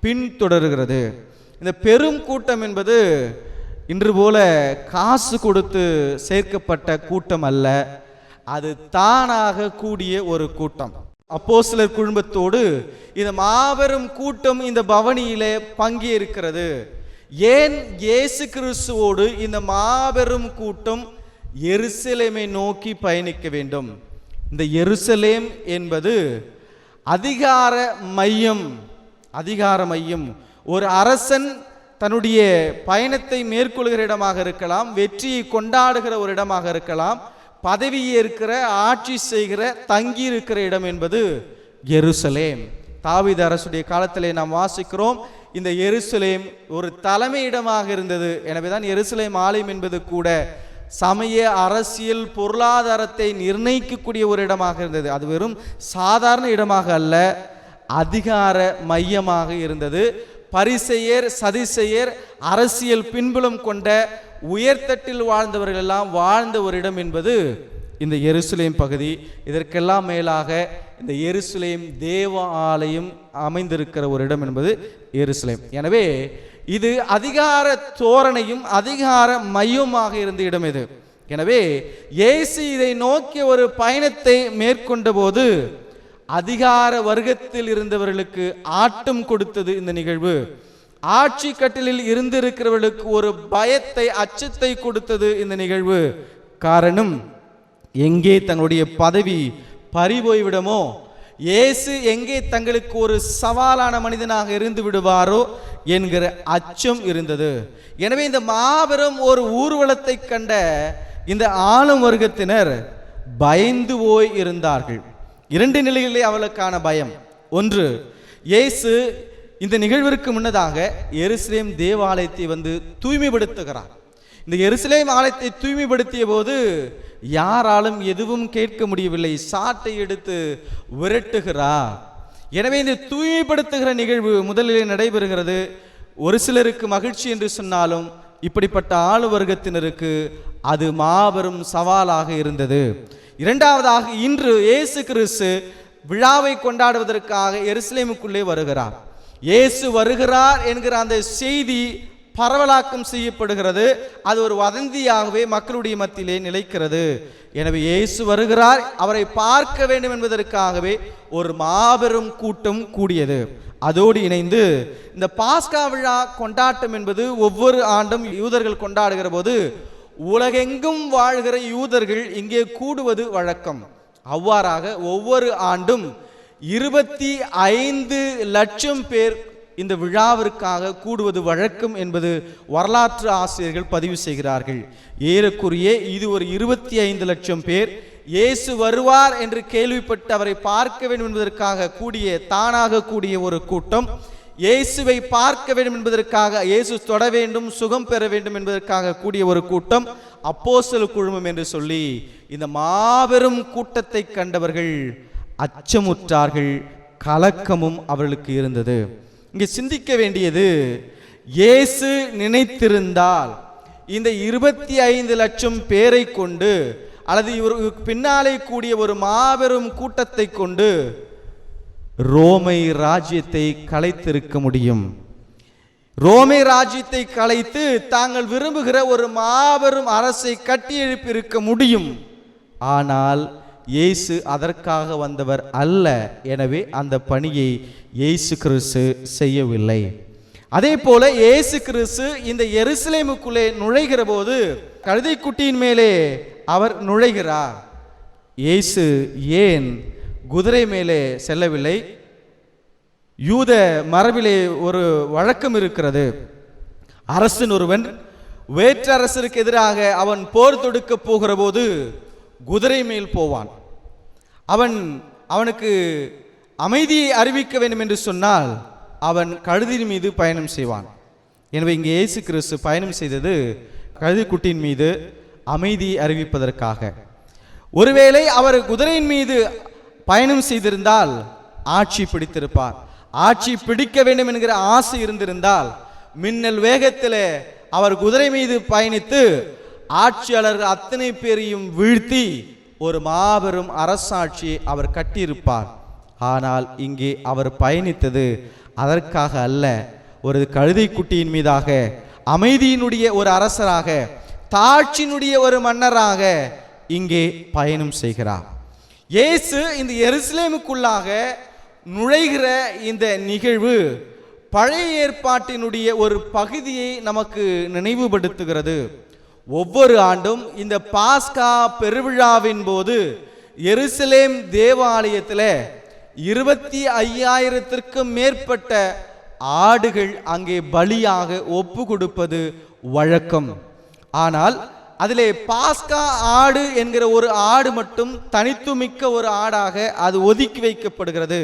பின்தொடர்கிறது. இந்த பெரும் கூட்டம் என்பது இன்று போல காசு கொடுத்து சேர்க்கப்பட்ட கூட்டம் அல்ல, அது தானாக கூடிய ஒரு கூட்டம். அப்போஸ்தலர் குழுமத்தோடு இந்த மாபெரும் கூட்டம் இந்த பவனியிலே பங்கேற்கிறது. ஏன் இயேசு கிறிஸ்துவோடு இந்த மாபெரும் கூட்டம் எருசலேமை நோக்கி பயணிக்க வேண்டும்? இந்த எருசலேம் என்பது அதிகார மையம். அதிகார மையம். ஒரு அரசன் தன்னுடைய பயணத்தை மேற்கொள்கிற இடமாக இருக்கலாம், வெற்றியை கொண்டாடுகிற ஒரு இடமாக இருக்கலாம், பதவி ஏற்கிற, ஆட்சி செய்கிற, தங்கி இருக்கிற இடம் என்பது எருசலேம். தாவீது அரசுடைய காலத்திலே நாம் வாசிக்கிறோம், இந்த எருசலேம் ஒரு தலைமை இடமாக இருந்தது. எனவேதான் எருசலேம் ஆலயம் என்பது கூட சமய, அரசியல், பொருளாதாரத்தை நிர்ணயிக்கக்கூடிய ஒரு இடமாக இருந்தது. அது வெறும் சாதாரண இடமாக அல்ல, அதிகார மையமாக இருந்தது. பரிசேயர், சதிசேயர், அரசியல் பின்புலம் கொண்ட உயர்தட்டில் வாழ்ந்தவர்கள் எல்லாம் வாழ்ந்த ஒரு இடம் என்பது இந்த எருசலேம் பகுதி. இதற்கெல்லாம் மேலாக இந்த எருசலேம் தேவ ஆலயம் அமைந்திருக்கிற ஒரு இடம் என்பது எருசலேம். எனவே இது அதிகார தோரணையும் அதிகார மையமாக இருந்த இடம் இது. எனவே இயேசு இதை நோக்கிய ஒரு பயணத்தை மேற்கொண்ட போது அதிகார வர்க்கத்தில் இருந்தவர்களுக்கு ஆட்டம் கொடுத்தது இந்த நிகழ்வு. ஆட்சி கட்டிலில் இருந்திருக்கிறவர்களுக்கு ஒரு பயத்தை, அச்சத்தை கொடுத்தது இந்த நிகழ்வு. காரணம், எங்கே தங்களுடைய பதவி பறிபோய்விடுமோ, இயேசு எங்கே தங்களுக்கு ஒரு சவாலான மனிதனாக இருந்து விடுவாரோ என்கிற அச்சம் இருந்தது. எனவே இந்த மாபெரும் ஒரு ஊர்வலத்தை கண்ட இந்த ஆளும் வர்க்கத்தினர் பயந்து போய் இருந்தார்கள். இரண்டு நிலைகளிலே அவளுக்கான பயம். ஒன்று, இயேசு இந்த நிகழ்விற்கு முன்னதாக எருசலேம் தேவாலயத்தை வந்து தூய்மைப்படுத்துகிறார். இந்த எருசலேம் ஆலயத்தை தூய்மைப்படுத்திய போது யாராலும் எதுவும் கேட்க முடியவில்லை, சாட்டை எடுத்து விரட்டுகிறார். எனவே இந்த தூய்மைப்படுத்துகிற நிகழ்வு முதலிலே நடைபெறுகிறது. ஒரு சிலருக்கு மகிழ்ச்சி என்று சொன்னாலும் இப்படிப்பட்ட ஆளு வர்க்கத்தினருக்கு அது மாபெரும் சவாலாக இருந்தது. இரண்டாவதாக, இன்று இயேசு கிறிஸ்து விழாவை கொண்டாடுவதற்காக எருசலேமுக்குள்ளே வருகிறார். இயேசு வருகிறார் என்கிற அந்த செய்தி பரவலாக்கம் செய்யப்படுகிறது. அது ஒரு வதந்தியாகவே மக்களுடைய மத்தியிலே நிலைக்கிறது. எனவே இயேசு வருகிறார், அவரை பார்க்க வேண்டும் என்பதற்காகவே ஒரு மாபெரும் கூட்டம் கூடியது. அதோடு இணைந்து இந்த பாஸ்கா விழா கொண்டாட்டம் என்பது ஒவ்வொரு ஆண்டும் யூதர்கள் கொண்டாடுகிற போது உலகெங்கும் வாழ்கிற யூதர்கள் இங்கே கூடுவது வழக்கம். அவ்வாறாக ஒவ்வொரு ஆண்டும் 25 லட்சம் பேர் இந்த விழாவிற்காக கூடுவது வழக்கம் என்பது வரலாற்று ஆசிரியர்கள் பதிவு செய்கிறார்கள். ஏறக்குறைய இது ஒரு 25 லட்சம் பேர் இயேசு வருவார் என்று கேள்விப்பட்டு அவரை பார்க்க வேண்டும் என்பதற்காக கூடிய, தானாக கூடிய ஒரு கூட்டம். இயேசுவை பார்க்க வேண்டும் என்பதற்காக, இயேசு தொட வேண்டும், சுகம் பெற வேண்டும் என்பதற்காக கூடிய ஒரு கூட்டம், அப்போஸ்தலர் குழுமம் என்று சொல்லி இந்த மாபெரும் கூட்டத்தை கண்டவர்கள் அச்சமுற்றார்கள். கலக்கமும் அவர்களுக்கு இருந்தது. இங்கே சிந்திக்க வேண்டியது, இயேசு நினைத்திருந்தால் இந்த 25 லட்சம் பேரை கொண்டு அல்லது இவருக்கு பின்னாலே கூடிய ஒரு மாபெரும் கூட்டத்தை கொண்டு ரோமை ராஜ்யத்தை கலைத்திருக்க முடியும். ரோமை ராஜ்யத்தை கலைத்து தாங்கள் விரும்புகிற ஒரு மாபெரும் அரசை கட்டியெழுப்பியிருக்க முடியும். ஆனால் இயேசு அதற்காக வந்தவர் அல்ல. எனவே அந்த பணியை இயேசு கிறிஸ்து செய்யவில்லை. அதே போல இயேசு கிறிஸ்து இந்த எருசலேமுக்குள்ளே நுழைகிற போது கழுதைக்குட்டியின் மேலே அவர் நுழைகிறார். இயேசு ஏன் குதிரை மேலே செல்லவில்லை? யூத மரபிலே ஒரு வழக்கம் இருக்கிறது. அரசன் ஒருவன் வேற்றரசருக்கு எதிராக அவன் போர் தொடுக்க போகிற போது குதிரை மேல் போவான். அவனுக்கு அமைதியை அறிவிக்க வேண்டும் என்று சொன்னால் அவன் கழுதின் மீது பயணம் செய்வான். எனவே இங்கே இயேசு கிறிஸ்து பயணம் செய்தது கழுதைக்குட்டியின் மீது அமைதியை அறிவிப்பதற்காக. ஒருவேளை அவர் குதிரையின் மீது பயணம் செய்திருந்தால் ஆட்சி பிடித்திருப்பார். ஆட்சி பிடிக்க வேண்டும் என்கிற ஆசை இருந்திருந்தால் மின்னல் வேகத்தில் அவர் குதிரை மீது பயணித்து ஆட்சியாளர்கள் அத்தனை பேரையும் வீழ்த்தி ஒரு மாபெரும் அரசாட்சி அவர் கட்டியிருப்பார். ஆனால் இங்கே அவர் பயணித்தது அதற்காக அல்ல. ஒரு கழுதை குட்டியின் மீதாக அமைதியினுடைய ஒரு அரசராக, தாட்சியினுடைய ஒரு மன்னராக இங்கே பயணம் செய்கிறார். இயேசு இந்த எருசலேமுக்குள்ளாக நுழைகிற இந்த நிகழ்வு பழைய ஏற்பாட்டினுடைய ஒரு பகுதியை நமக்கு நினைவுபடுத்துகிறது. ஒவ்வொரு ஆண்டும் இந்த பாஸ்கா பெருவிழாவின் போது எருசலேம் தேவாலயத்தில் 25,000க்கும் மேற்பட்ட ஆடுகள் அங்கே பலியாக ஒப்பு கொடுப்பது வழக்கம். ஆனால் அதிலே பாஸ்கா ஆடு என்கிற ஒரு ஆடு மட்டும் தனித்துமிக்க ஒரு ஆடாக அது ஒதுக்கி வைக்கப்படுகிறது.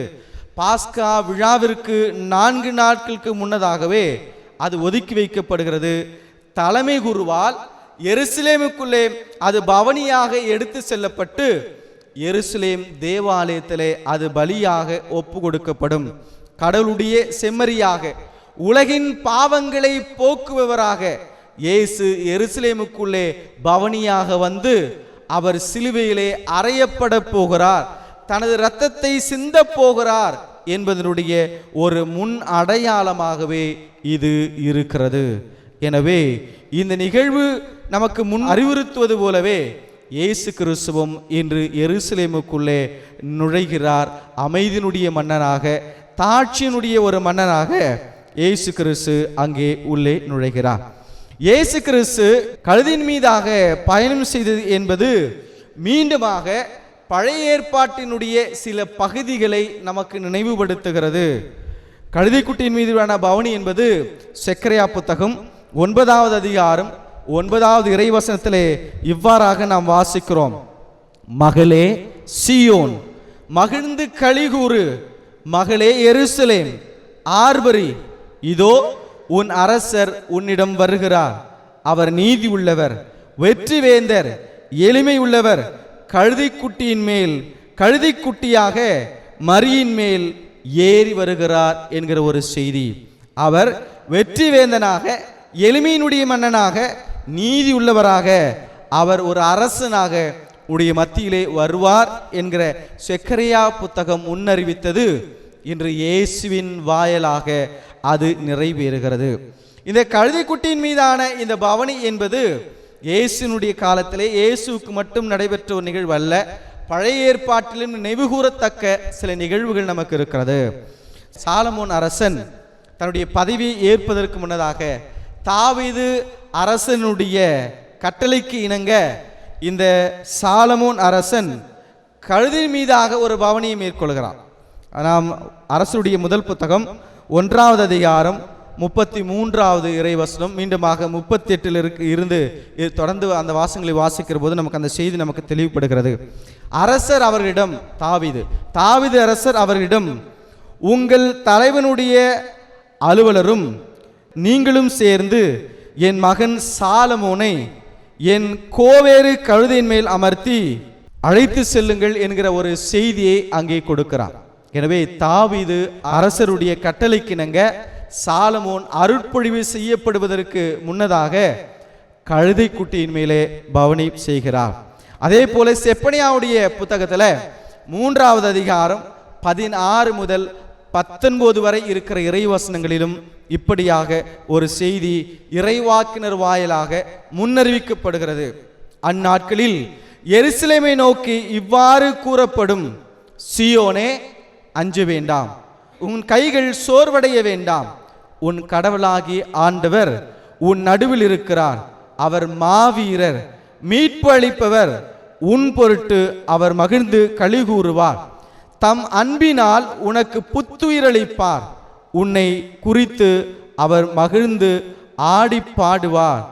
பாஸ்கா விழாவிற்கு 4 நாட்களுக்கு முன்னதாகவே அது ஒதுக்கி வைக்கப்படுகிறது. தலைமை குருவால் எருசலேமுக்குள்ளே அது பவனியாக எடுத்து செல்லப்பட்டு எருசலேம் தேவாலயத்திலே அது பலியாக ஒப்பு கொடுக்கப்படும். கடவுளுடைய செம்மறியாக, உலகின் பாவங்களை போக்குபவராக இயேசு எருசலேமுக்குள்ளே பவனியாக வந்து அவர் சிலுவையிலே அறையப்பட போகிறார், தனது இரத்தத்தை சிந்த போகிறார் என்பதனுடைய ஒரு முன் அடையாளமாகவே இது இருக்கிறது. எனவே இந்த நிகழ்வு நமக்கு முன் அறிவுறுத்துவது போலவே இயேசு கிறிஸ்துவும் இன்று எருசலேமுக்குள்ளே நுழைகிறார். அமைதியினுடைய மன்னனாக, தாட்சியினுடைய ஒரு மன்னனாக இயேசு கிறிஸ்து அங்கே உள்ளே நுழைகிறார். இயேசு கிறிஸ்து கழுதின் மீதாக பயணம் செய்தது என்பது மீண்டுமாக பழைய ஏற்பாட்டினுடைய சில பகுதிகளை நமக்கு நினைவுபடுத்துகிறது. கழுதைக்குட்டியின் மீதான பவனி என்பது செக்கரியா புத்தகம் 9வது அதிகாரம் 9வது இறைவசனத்திலே இவ்வாறாக நாம் வாசிக்கிறோம். மகளே சீயோன், மகிழ்ந்து களிகூறு, மகளே எருசலேம் ஆர்ப்பரி, இதோ உன் அரசர் உன்னிடம் வருகிறார். அவர் நீதி உள்ளவர், வெற்றி வேந்தர், எளிமை உள்ளவர், கழுதைக்குட்டியின் மேல் கழுதைக்குட்டியாக மரியின் மேல் ஏறி வருகிறார் என்கிற ஒரு செய்தி. அவர் வெற்றி வேந்தனாக, எளிமையினுடைய மன்னனாக, நீதி உள்ளவராக, அவர் ஒரு அரசனாக உடைய மத்தியிலே வருவார் என்கிற செக்கரியா புத்தகம் முன்னறிவித்தது இன்று இயேசுவின் வாயிலாக அது நிறைவேறுகிறது. இந்த கழுதைக்குட்டியின் மீதான இந்த பவனி என்பது இயேசுனுடைய காலத்திலே இயேசுக்கு மட்டும் நடைபெற்ற ஒரு நிகழ்வு அல்ல, பழைய ஏற்பாட்டிலும் நினைவுகூரத்தக்க சில நிகழ்வுகள் நமக்கு இருக்கிறது. சாலமோன் அரசன் தன்னுடைய பதவியை ஏற்பதற்கு முன்னதாக தாவீது அரசனுடைய கட்டளைக்கு இணங்க இந்த சாலமோன் அரசன் கழுதை மீதாக ஒரு பவனியை மேற்கொள்கிறான். நாம் அரசுடைய முதல் புத்தகம் 1வது அதிகாரம் 33வது இறைவசனம், மீண்டுமாக 38 இருந்து தொடர்ந்து அந்த வாசங்களை வாசிக்கிற போது நமக்கு அந்த செய்தி நமக்கு தெளிவுபடுகிறது. அரசர் அவர்களிடம், தாவீது அரசர் அவர்களிடம், உங்கள் தலைவனுடைய அலுவலரும் நீங்களும் சேர்ந்து என் மகன் சாலமோனை என் கோவேறு கழுதையின் மேல் அமர்த்தி அழைத்து செல்லுங்கள் என்கிற ஒரு செய்தியை அங்கே கொடுக்கிறார். எனவே தாவீது அரசருடைய கட்டளைக்கிணங்க சாலமோன் அருட்பொழிவு செய்யப்படுவதற்கு முன்னதாக கழுதை குட்டியின் மேலே பவனி செய்கிறார். அதே போல செப்பனியாவுடைய புத்தகத்தில் 3வது அதிகாரம் 16 முதல் 19 வரை இருக்கிற இறைவசனங்களிலும் இப்படியாக ஒரு செய்தி இறைவாக்கினர் வாயிலாக முன்னறிவிக்கப்படுகிறது. அந்நாட்களில் எருசலேமை நோக்கி இவ்வாறு கூறப்படும், சீயோனே அஞ்ச வேண்டாம், உன் கைகள் சோர்வடைய வேண்டாம், உன் கடவுளாகி ஆண்டவர் உன் நடுவில் இருக்கிறார். அவர் மாவீரர், மீட்பு அளிப்பவர், உன் பொருட்டு அவர் மகிழ்ந்து களிகூறுவார். தம் அன்பினால் உனக்கு புத்துயிரளிப்பார். உன்னை குறித்து அவர் மகிழ்ந்து ஆடி பாடுவார்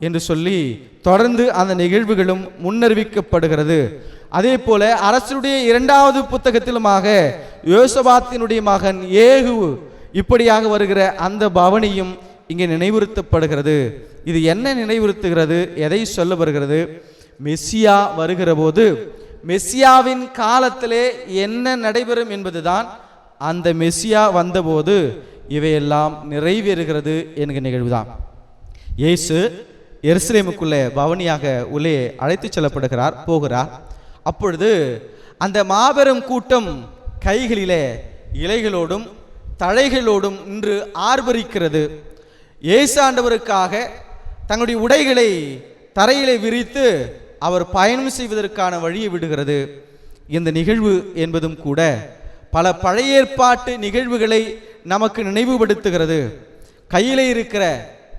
என்று சொல்லி தொடர்ந்து அந்த நிகழ்வுகளும் முன்னறிவிக்கப்படுகிறது. அதே போல அரசருடைய 2வது புத்தகத்திலுமாக யோசபாத்தினுடைய மகன் ஏகு இப்படியாக வருகிற அந்த பவனியும் இங்கே நினைவுறுத்தப்படுகிறது. இது என்ன நினைவுறுத்துகிறது? எதை சொல்ல வருகிறது? மெஸ்ஸியா வருகிற போது மெஸ்ஸியாவின் காலத்திலே என்ன நடைபெறும் என்பதுதான் அந்த மெஸ்ஸியா வந்தபோது இவையெல்லாம் நிறைவேறுகிறது என்கிற நிகழ்வுதான். இயேசு எருசலேமுக்குள்ளே பவனியாக உள்ளே அழைத்து செல்லப்படுகிறார், போகிறார். அப்பொழுது அந்த மாபெரும் கூட்டம் கைகளிலே இலைகளோடும் தழைகளோடும் நின்று ஆர்ப்பரிக்கிறது. இயேசு ஆண்டவருக்காக தங்களுடைய உடைகளை தரையிலே விரித்து அவர் பயணம் செய்வதற்கான வழியை விடுகிறது. இந்த நிகழ்வு என்பதும் கூட பல பழைய ஏற்பாட்டு நிகழ்வுகளை நமக்கு நினைவுபடுத்துகிறது. கையிலே இருக்கிற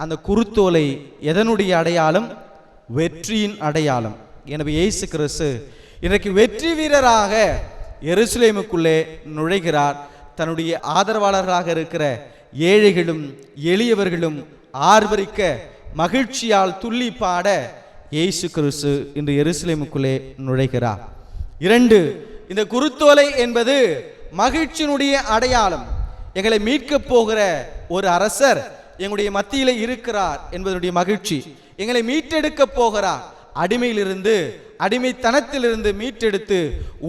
அந்த குருத்தோலை எதனுடைய அடையாளம்? வெற்றியின் அடையாளம். எனவே இயேசு கிறிஸ்து இன்றைக்கு வெற்றி வீரராக எருசலேமுக்குள்ளே நுழைகிறார். தன்னுடைய ஆதரவாளர்களாக இருக்கிற ஏழைகளும் எளியவர்களும் ஆர்ப்பரிக்க மகிழ்ச்சியால் துள்ளி பாட இயேசு கிறிஸ்து இன்று எருசலேமுக்குள்ளே நுழைகிறார். 2, இந்த குருத்தோலை என்பது மகிழ்ச்சியினுடைய அடையாளம். எங்களை மீட்கப் போகிற ஒரு அரசர் எங்களுடைய மத்தியிலே இருக்கிறார் என்பதனுடைய மகிழ்ச்சி. எங்களை மீட்டெடுக்க போகிறார். அடிமையிலிருந்து அடிமைத்தனத்திலிருந்து மீட்டெடுத்து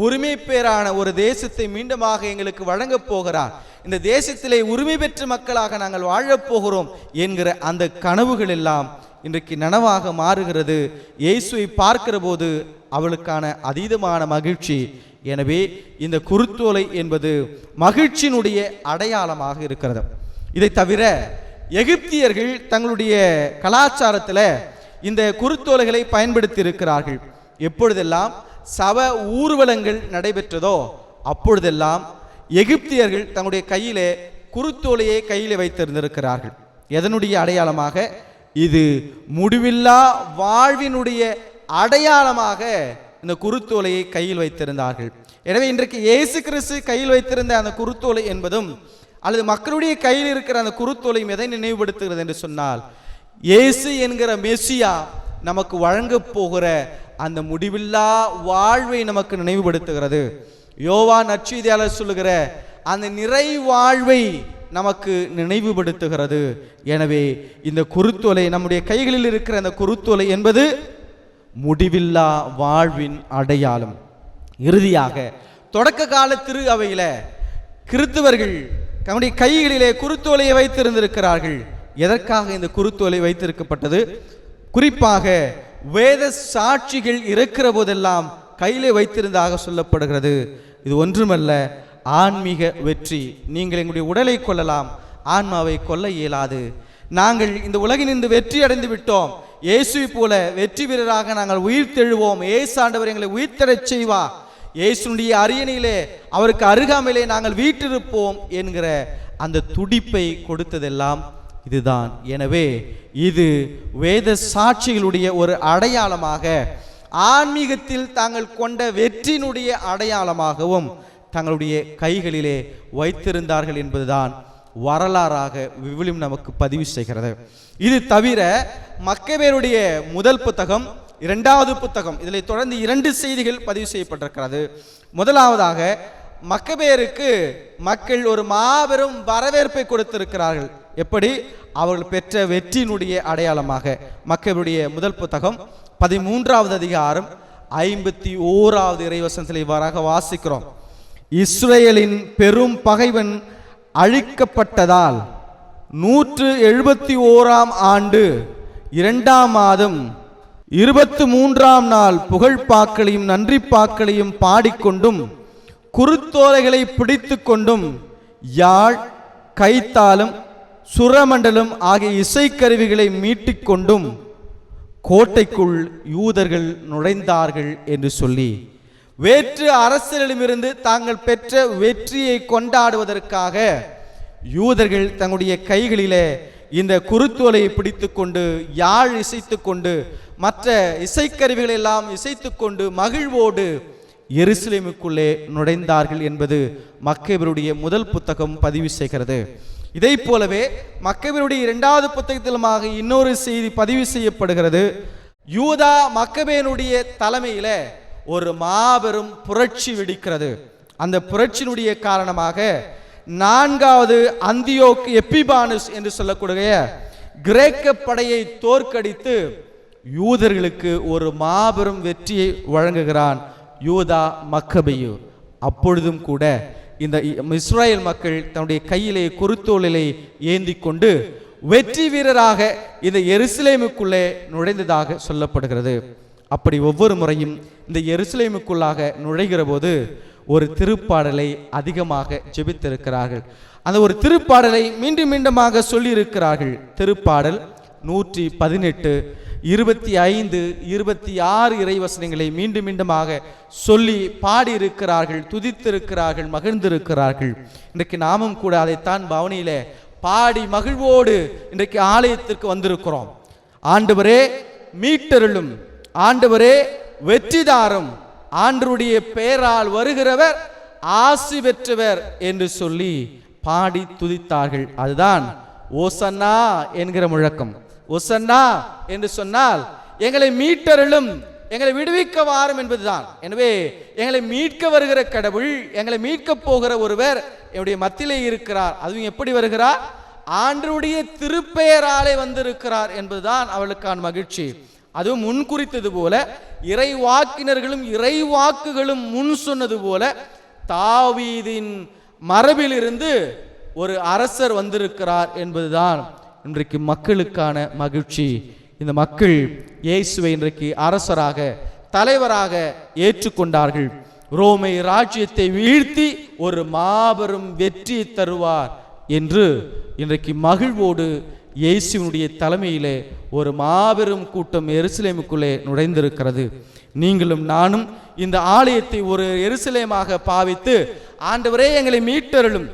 உரிமை பேரான ஒரு தேசத்தை மீண்டுமாக எங்களுக்கு வழங்கப் போகிறார். இந்த தேசத்திலே உரிமை பெற்ற மக்களாக நாங்கள் வாழப் போகிறோம் என்கிற அந்த கனவுகள் எல்லாம் இன்றைக்கு நனவாக மாறுகிறது. இயேசுவை பார்க்கிற போது அவளுக்கான அதீதமான மகிழ்ச்சி. எனவே இந்த குருத்தோலை என்பது மகிழ்ச்சியினுடைய அடையாளமாக இருக்கிறது. இதை தவிர எகிப்தியர்கள் தங்களுடைய கலாச்சாரத்தில் இந்த குருத்தோலைகளை பயன்படுத்தி இருக்கிறார்கள். எப்பொழுதெல்லாம் சவ ஊர்வலங்கள் நடைபெற்றதோ அப்பொழுதெல்லாம் எகிப்தியர்கள் தங்களுடைய கையிலே குருத்தோலையை கையிலே வைத்திருந்திருக்கிறார்கள். எதனுடைய அடையாளமாக? இது முடிவில்லா வாழ்வினுடைய அடையாளமாக இந்த குருத்தோலையை கையில் வைத்திருந்தார்கள். எனவே இன்றைக்கு இயேசு கிறிஸ்து கையில் வைத்திருந்த அந்த குருத்தோலை என்பதும் அல்லது மக்களுடைய கையில் இருக்கிற அந்த குருத்தோலையும் எதை நினைவுபடுத்துகிறது என்று சொன்னால், இயேசு என்கிற மெஸ்ஸியா நமக்கு வழங்கப் போகிற அந்த முடிவில்லா வாழ்வை நமக்கு நினைவுபடுத்துகிறது. யோவான் நற்செய்தியாளர் சொல்லுகிற அந்த நிறை வாழ்வை நமக்கு நினைவுபடுத்துகிறது. எனவே இந்த குருத்தோலை, நம்முடைய கைகளில் இருக்கிற அந்த குருத்தோலை என்பது முடிவில்லா வாழ்வின் அடையாளம். இறுதியாக தொடக்க கால திரு அவையில கிறிஸ்தவர்கள் தங்களுடைய கைகளிலே குருத்தோலையை வைத்திருந்திருக்கிறார்கள். எதற்காக இந்த குருத்தோலை வைத்திருக்கப்பட்டது? குறிப்பாக வேத சாட்சிகள் இருக்கிற போதெல்லாம் கையிலே வைத்திருந்ததாக சொல்லப்படுகிறது. இது ஒன்றுமல்ல, ஆன்மீக வெற்றி. நீங்கள் எங்களுடைய உடலை கொள்ளலாம், ஆன்மாவை கொல்ல இயலாது. நாங்கள் இந்த உலகினின்று வெற்றி அடைந்து விட்டோம். இயேசுவை போல வெற்றி வீரராக நாங்கள் உயிர் தெழுவோம். இயேசு ஆண்டவர் எங்களை உயிர்த்தெழச் செய்வா. இயேசுடைய அரியணையிலே அவருக்கு அருகாமையிலே நாங்கள் வீற்றிருப்போம் என்கிற அந்த துடிப்பை கொடுத்ததெல்லாம் இதுதான். எனவே இது வேத சாட்சிகளுடைய ஒரு அடையாளமாக, ஆன்மீகத்தில் தாங்கள் கொண்ட வெற்றியினுடைய அடையாளமாகவும் தங்களுடைய கைகளிலே வைத்திருந்தார்கள் என்பதுதான் வரலாறாக விவிலியம் நமக்கு பதிவு செய்கிறது. இது தவிர மக்கபேருடைய முதல் புத்தகம், 2வது புத்தகம், இதில் தொடர்ந்து 2 செய்திகள் பதிவு செய்யப்பட்டிருக்கிறது. முதலாவதாக மக்கபேருக்கு மக்கள் ஒரு மாபெரும் வரவேற்பை கொடுத்திருக்கிறார்கள். எப்படி? அவர்கள் பெற்ற வெற்றியினுடைய அடையாளமாக. மக்கபேருடைய முதல் புத்தகம் 13வது அதிகாரம் 51வது இறைவசனத்தில் இவ்வாறாக வாசிக்கிறோம். இஸ்ரேலின் பெரும் பகைவன் அழிக்கப்பட்டதால் 171ஆம் ஆண்டு 2ஆம் மாதம் 23ஆம் நாள் புகழ்பாக்களையும் நன்றி பாக்களையும் பாடிக்கொண்டும் குருத்தோலைகளை பிடித்து கொண்டும் யாழ், கைத்தாளம், சுரமண்டலம் ஆகிய இசைக்கருவிகளை மீட்டிக்கொண்டும் கோட்டைக்குள் யூதர்கள் நுழைந்தார்கள் என்று சொல்லி வேற்று அரசர்களிடமிருந்து தாங்கள் பெற்ற வெற்றியை கொண்டாடுவதற்காக யூதர்கள் தங்களுடைய கைகளிலே இந்த குருத்தோலையை பிடித்து கொண்டு யாழ் இசைத்து கொண்டு மற்ற இசைக்கருவிகளை எல்லாம் இசைத்து கொண்டு மகிழ்வோடு எருசலேமுக்குள்ளே நுழைந்தார்கள் என்பது மக்கபேருடைய முதல் புத்தகம் பதிவு செய்கிறது. இதை போலவே மக்கபேயருடைய 2வது புத்தகத்திலுமாக இன்னொரு செய்தி பதிவு செய்யப்படுகிறது. யூதா மக்கபேயனுடைய தலைமையில ஒரு மாபெரும் புரட்சி வெடிக்கிறது. அந்த புரட்சியினுடைய காரணமாக 4வது அந்தியோக்கு எப்பிபானஸ் என்று சொல்லக்கூடிய கிரேக்க படையை தோற்கடித்து யூதர்களுக்கு ஒரு மாபெரும் வெற்றியை வழங்குகிறான் யூதா மக்கபேயு. அப்பொழுதும் கூட இந்த இஸ்ரேல் மக்கள் தன்னுடைய கையிலே குருத்தோலை ஏந்தி கொண்டு வெற்றி வீரராக இந்த எருசலேமுக்குள்ளே நுழைந்ததாக சொல்லப்படுகிறது. அப்படி ஒவ்வொரு முறையும் இந்த எருசலேமுக்குள்ளாக நுழைகிற போது ஒரு திருப்பாடலை அதிகமாக ஜெபித்திருக்கிறார்கள். அந்த ஒரு திருப்பாடலை மீண்டும் மீண்டுமாக சொல்லி இருக்கிறார்கள். திருப்பாடல் 118, 25, 26 இறைவசனங்களை மீண்டும் மீண்டுமாக சொல்லி பாடியிருக்கிறார்கள், துதித்திருக்கிறார்கள், மகிழ்ந்திருக்கிறார்கள். இன்றைக்கு நாமும் கூட அதைத்தான் பவனியில பாடி மகிழ்வோடு இன்றைக்கு ஆலயத்திற்கு வந்திருக்கிறோம். ஆண்டவரே மீட்டருளும், ஆண்டவரே வெற்றிதாரும், ஆண்டவருடைய பெயரால் வருகிறவர் ஆசி பெற்றவர் என்று சொல்லி பாடி துதித்தார்கள். அதுதான் ஓசன்னா என்கிற முழக்கம். ஓசன்னா என்று சொன்னால் எங்களை மீட்டருளும், எங்களை விடுவிக்க வாரும் என்பதுதான். எனவே எங்களை மீட்க வருகிற கடவுள், எங்களை மீட்க போகிற ஒருவர் என்னுடைய மத்தியிலே இருக்கிறார். அதுவும் எப்படி வருகிறார்? ஆண்டவருடைய திருப்பெயராலே வந்திருக்கிறார் என்பதுதான் அவளுக்கான மகிழ்ச்சி. அதுவும் முன் குறித்தது போல, இறை வாக்கினர்களும் இறை வாக்குகளும் முன் சொன்னது போல, தாவீதின் மரபிலிருந்து ஒரு அரசர் வந்திருக்கிறார் என்பதுதான் இன்றைக்கு மக்களுக்கான மகிழ்ச்சி. இந்த மக்கள் இயேசுவை இன்றைக்கு அரசராக, தலைவராக ஏற்றுக்கொண்டார்கள். ரோமை ராஜ்யத்தை வீழ்த்தி ஒரு மாபெரும் வெற்றி தருவார் என்று இன்றைக்கு மகிழ்வோடு இயேசுவினுடைய தலைமையிலே ஒரு மாபெரும் கூட்டம் எருசலேமுக்குள்ளே நுழைந்திருக்கிறது. நீங்களும் நானும் இந்த ஆலயத்தை ஒரு எருசலேமாக பாவித்து, ஆண்டவரே எங்களை மீட்டருளும்,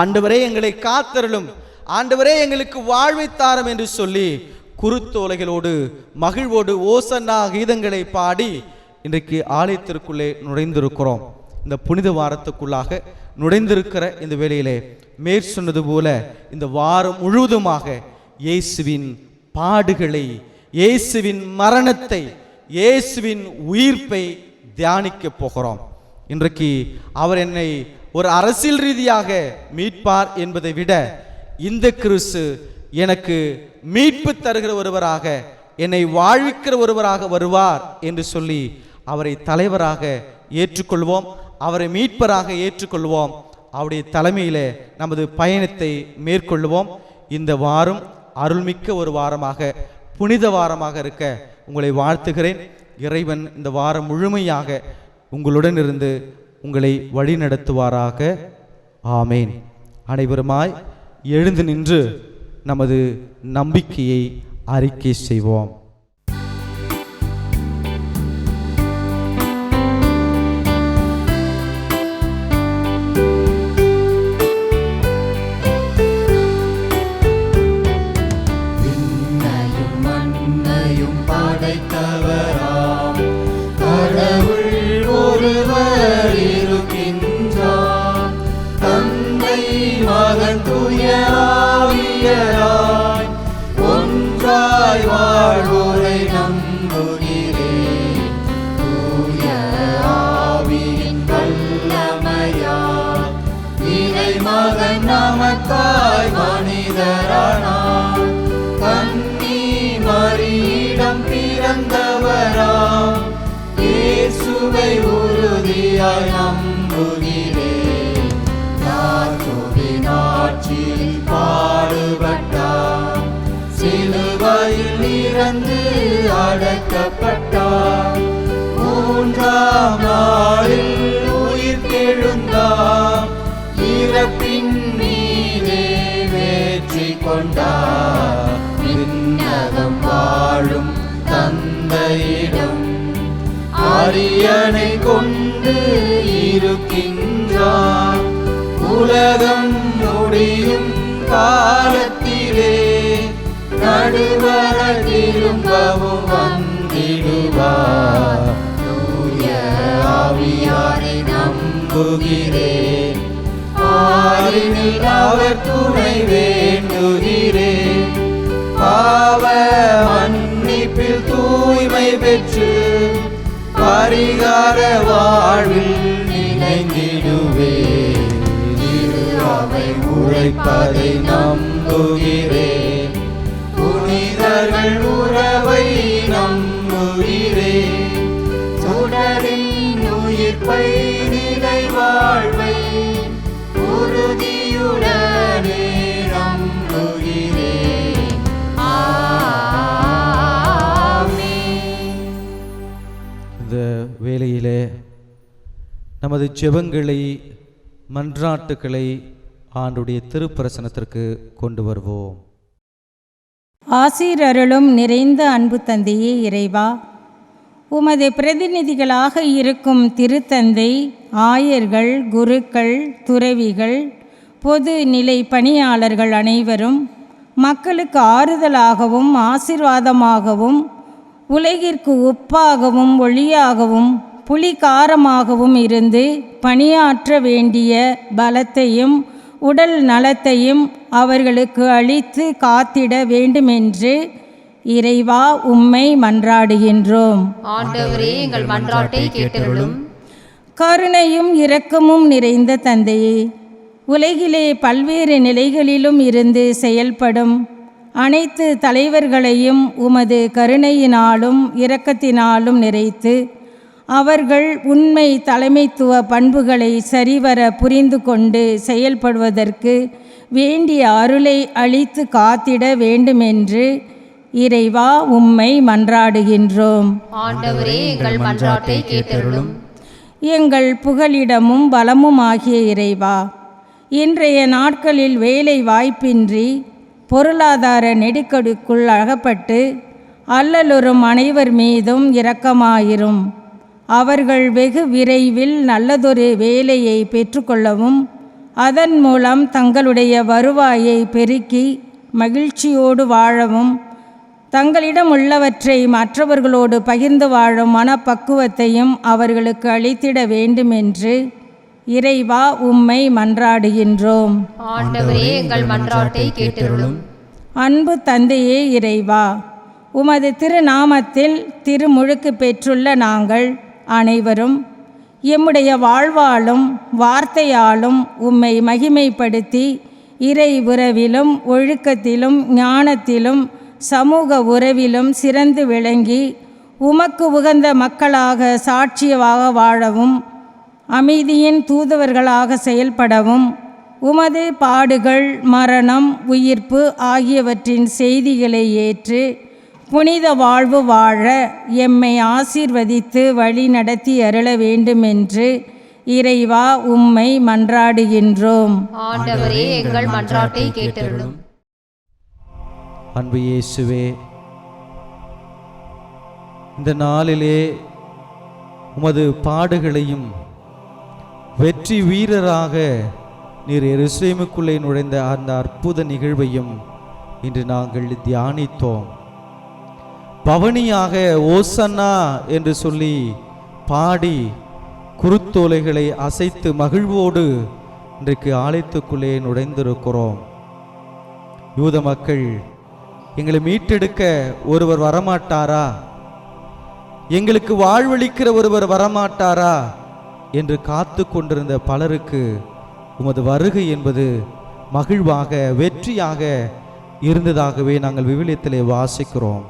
ஆண்டவரே எங்களை காத்தருளும், ஆண்டவரே எங்களுக்கு வாழ்வை தாரும் என்று சொல்லி குருத்தோலைகளோடு மகிழ்வோடு ஓசன்னா கீதங்களை பாடி இன்றைக்கு ஆலயத்திற்குள்ளே நுழைந்திருக்கிறோம். இந்த புனித வாரத்துக்குள்ளாக நுழைந்திருக்கிற இந்த வேளையிலே மேற்சொன்னது போல இந்த வாரம் முழுவதுமாக இயேசுவின் பாடுகளை, இயேசுவின் மரணத்தை, இயேசுவின் உயிர்ப்பை தியானிக்க போகிறோம். இன்றைக்கு அவர் என்னை ஒரு அரசியல் ரீதியாக மீட்பார் என்பதை விட, இந்த கிறிஸ்து எனக்கு மீட்பு தருகிற ஒருவராக, என்னை வாழ்விக்கிற ஒருவராக வருவார் என்று சொல்லி அவரை தலைவராக ஏற்றுக்கொள்வோம், அவரை மீட்பராக ஏற்றுக்கொள்வோம். அவருடைய தலைமையிலே நமது பயணத்தை மேற்கொள்வோம். இந்த வாரம் அருள்மிக்க ஒரு வாரமாக, புனித வாரமாக இருக்க உங்களை வாழ்த்துகிறேன். இறைவன் இந்த வாரம் முழுமையாக உங்களுடன் இருந்து உங்களை வழி நடத்துவாராக. ஆமேன். அனைவருமாய் எழுந்து நின்று நமது நம்பிக்கையை அறிக்கை செய்வோம். வாழ்வோரை நம்புகிறேன், தூய ஆவியின் வல்லமையால் இறைமகன் நமக்காய் மனிதரானார். கன்னி மரியிடம் பிறந்தவராம் இயேசுவை உறுதியாய் நம்புகிறேன். யாக்கோபின் ஆட்சியில் பாடுபட்டார், சிலுவையில் இறந்து அடக்கப்பட்டார், 3ஆம் நாளில் உயிர்த்தெழுந்தார், இறப்பின் மீதே வெற்றி கொண்டார். விண்ணகம் வாழும் தந்தையிடம் அரியணை கொண்டு இருக்கின்றார். உலகம் முடியும் காலத்திலே நடுவர திரும்பவும் வந்திடுவார். தூய ஆவியாரை நம்புகிறேன், பாரினில் அவர் துணை வேண்டுகிறேன். பாவ மன்னிப்பில் தூய்மை பெற்று பரிகார வாழ்வில் நினைந்திடுவேன். இது அவை உரைப்பதை நம்புகிறேன். புனிதர்கள் உறவை நம்புகிறேன். சுடரின் உயிர்ப்பை நிலை வாழ்வை உறுதியுடனே நம்புகிறேன். ஆமென். இந்த வேளையிலே நமது ஜெபங்களை மன்றாட்டுக்களை ஆண்டுடைய திருப்பிரசனத்திற்கு கொண்டு வருவோம். ஆசீரருளும் நிறைந்த அன்பு தந்தையே இறைவா, உமது பிரதிநிதிகளாக இருக்கும் திருத்தந்தை, ஆயர்கள், குருக்கள், துறவிகள், பொது நிலை பணியாளர்கள் அனைவரும் மக்களுக்கு ஆறுதலாகவும் ஆசீர்வாதமாகவும் உலகிற்கு உப்பாகவும் ஒளியாகவும் புலிகாரமாகவும் இருந்து பணியாற்ற வேண்டிய பலத்தையும் உடல் நலத்தையும் அவர்களுக்கு அளித்து காத்திட வேண்டுமென்று இறைவா உம்மை மன்றாடுகின்றோம். ஆண்டவரே, எங்கள் மன்றாட்டை கேட்டருளும். கருணையும் இரக்கமும் நிறைந்த தந்தையே, உலகிலே பல்வேறு நிலைகளிலும் இருந்து செயல்படும் அனைத்து தலைவர்களையும் உமது கருணையினாலும் இரக்கத்தினாலும் நிறைத்து அவர்கள் உண்மை தலைமைத்துவ பண்புகளை சரிவர புரிந்து கொண்டு செயல்படுவதற்கு வேண்டிய அருளை அளித்து காத்திட வேண்டுமென்று இறைவா உம்மை மன்றாடுகின்றோம். ஆண்டவரே, எங்கள் மன்றாட்டை கேட்டருளும். எங்கள் புகலிடமும் பலமுமாகிய இறைவா, இன்றைய நாட்களில் வேலை வாய்ப்பின்றி பொருளாதார நெருக்கடிக்குள் அகப்பட்டு அல்லலுறும் அனைவர் மீதும் இரக்கமாயிரும். அவர்கள் வெகு விரைவில் நல்லதொரு வேலையை பெற்றுக்கொள்ளவும் அதன் மூலம் தங்களுடைய வருவாயை பெருக்கி மகிழ்ச்சியோடு வாழவும் தங்களிடம் உள்ளவற்றை மற்றவர்களோடு பகிர்ந்து வாழும் மனப்பக்குவத்தையும் அவர்களுக்கு அளித்திட வேண்டுமென்று இறைவா உம்மை மன்றாடுகின்றோம். ஆண்டவரே, எங்கள் மன்றாட்டை கேட்டருளும். அன்பு தந்தையே இறைவா, உமது திருநாமத்தில் திருமுழுக்கு பெற்றுள்ள நாங்கள் அனைவரும் எம்முடைய வாழ்வாலும் வார்த்தையாலும் உம்மை மகிமைப்படுத்தி இறை உறவிலும் ஒழுக்கத்திலும் ஞானத்திலும் சமூக உறவிலும் சிறந்து விளங்கி உமக்கு உகந்த மக்களாக சாட்சியமாக வாழவும் அமைதியின் தூதுவர்களாக செயல்படவும் உமது பாடுகள், மரணம், உயிர்ப்பு ஆகியவற்றின் செய்திகளை ஏற்று புனித வாழ்வு வாழ எம்மை ஆசீர்வதித்து வழி நடத்தி அருள வேண்டுமென்று இறைவா உம்மை மன்றாடுகின்றோம். ஆண்டவரே, எங்கள் மன்றாட்டை கேட்டருளும். அன்பு இயேசுவே, இந்த நாளிலே உமது பாடுகளையும் வெற்றி வீரராக நீர் எருசலேமுக்குள்ளே நுழைந்த அந்த அற்புத நிகழ்வையும் இன்று நாங்கள் தியானித்தோம். பவனியாக ஓசன்னா என்று சொல்லி பாடி குருத்தோலைகளை அசைத்து மகிழ்வோடு இன்றைக்கு ஆலயத்துக்குள்ளே நுழைந்திருக்கிறோம். யூத மக்கள் எங்களை மீட்டெடுக்க ஒருவர் வரமாட்டாரா, எங்களுக்கு வாழ்வளிக்கிற ஒருவர் வரமாட்டாரா என்று காத்து கொண்டிருந்த பலருக்கு உமது வருகை என்பது மகிழ்வாக வெற்றியாக இருந்ததாகவே நாங்கள் விவிலியத்திலே வாசிக்கிறோம்.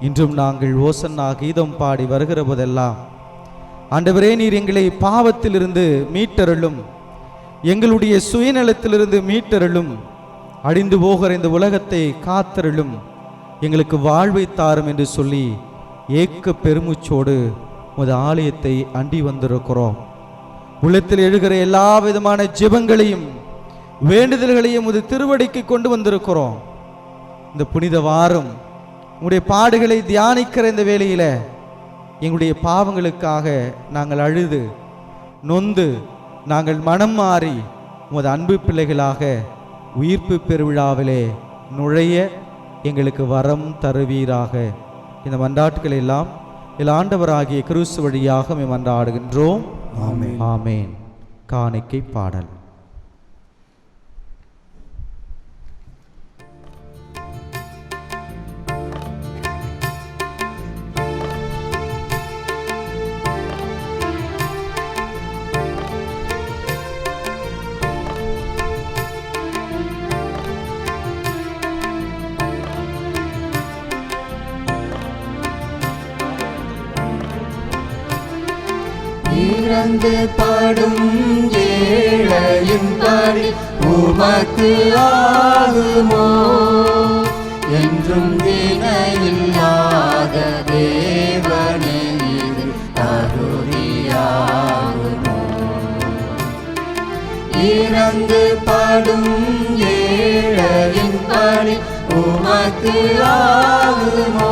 இன்றும் நாங்கள் ஓசன்னா கீதம் பாடி வருகிற போதெல்லாம் ஆண்டவரே, நீர் எங்களை பாவத்திலிருந்து மீட்டருளும், எங்களுடைய சுயநலத்திலிருந்து மீட்டருளும், அழிந்து போகிற இந்த உலகத்தை காத்தருளும், எங்களுக்கு வாழ்வை தாரும் என்று சொல்லி ஏக்க பெருமூச்சோடு உமது ஆலயத்தை அண்டி வந்திருக்கிறோம். உள்ளத்தில் எழுகிற எல்லா விதமான ஜெபங்களையும் வேண்டுதல்களையும் உமது திருவடிக்கு கொண்டு வந்திருக்கிறோம். இந்த புனித வாரம் உங்களுடைய பாடுகளை தியானிக்கிற இந்த வேளையில எங்களுடைய பாவங்களுக்காக நாங்கள் அழுது நொந்து நாங்கள் மனம் மாறி உமது அன்பு பிள்ளைகளாக உயிர்ப்பு பெருவிழாவிலே நுழைய எங்களுக்கு வரம் தருவீராக. இந்த மன்றாட்டுக்களை எல்லாம் ஆண்டவராகிய கிறிஸ்து வழியாக மன்றாடுகின்றோம். ஆமென். காணிக்கை பாடல். இறந்து படும் ஏழையின் பலி உமக்கு ஆகுமோ? என்றும் வினையில்லாத தேவனே இது தகுதியாகுமோ? இறந்து படும் ஏழையின் பலி உமக்கு ஆகுமோ?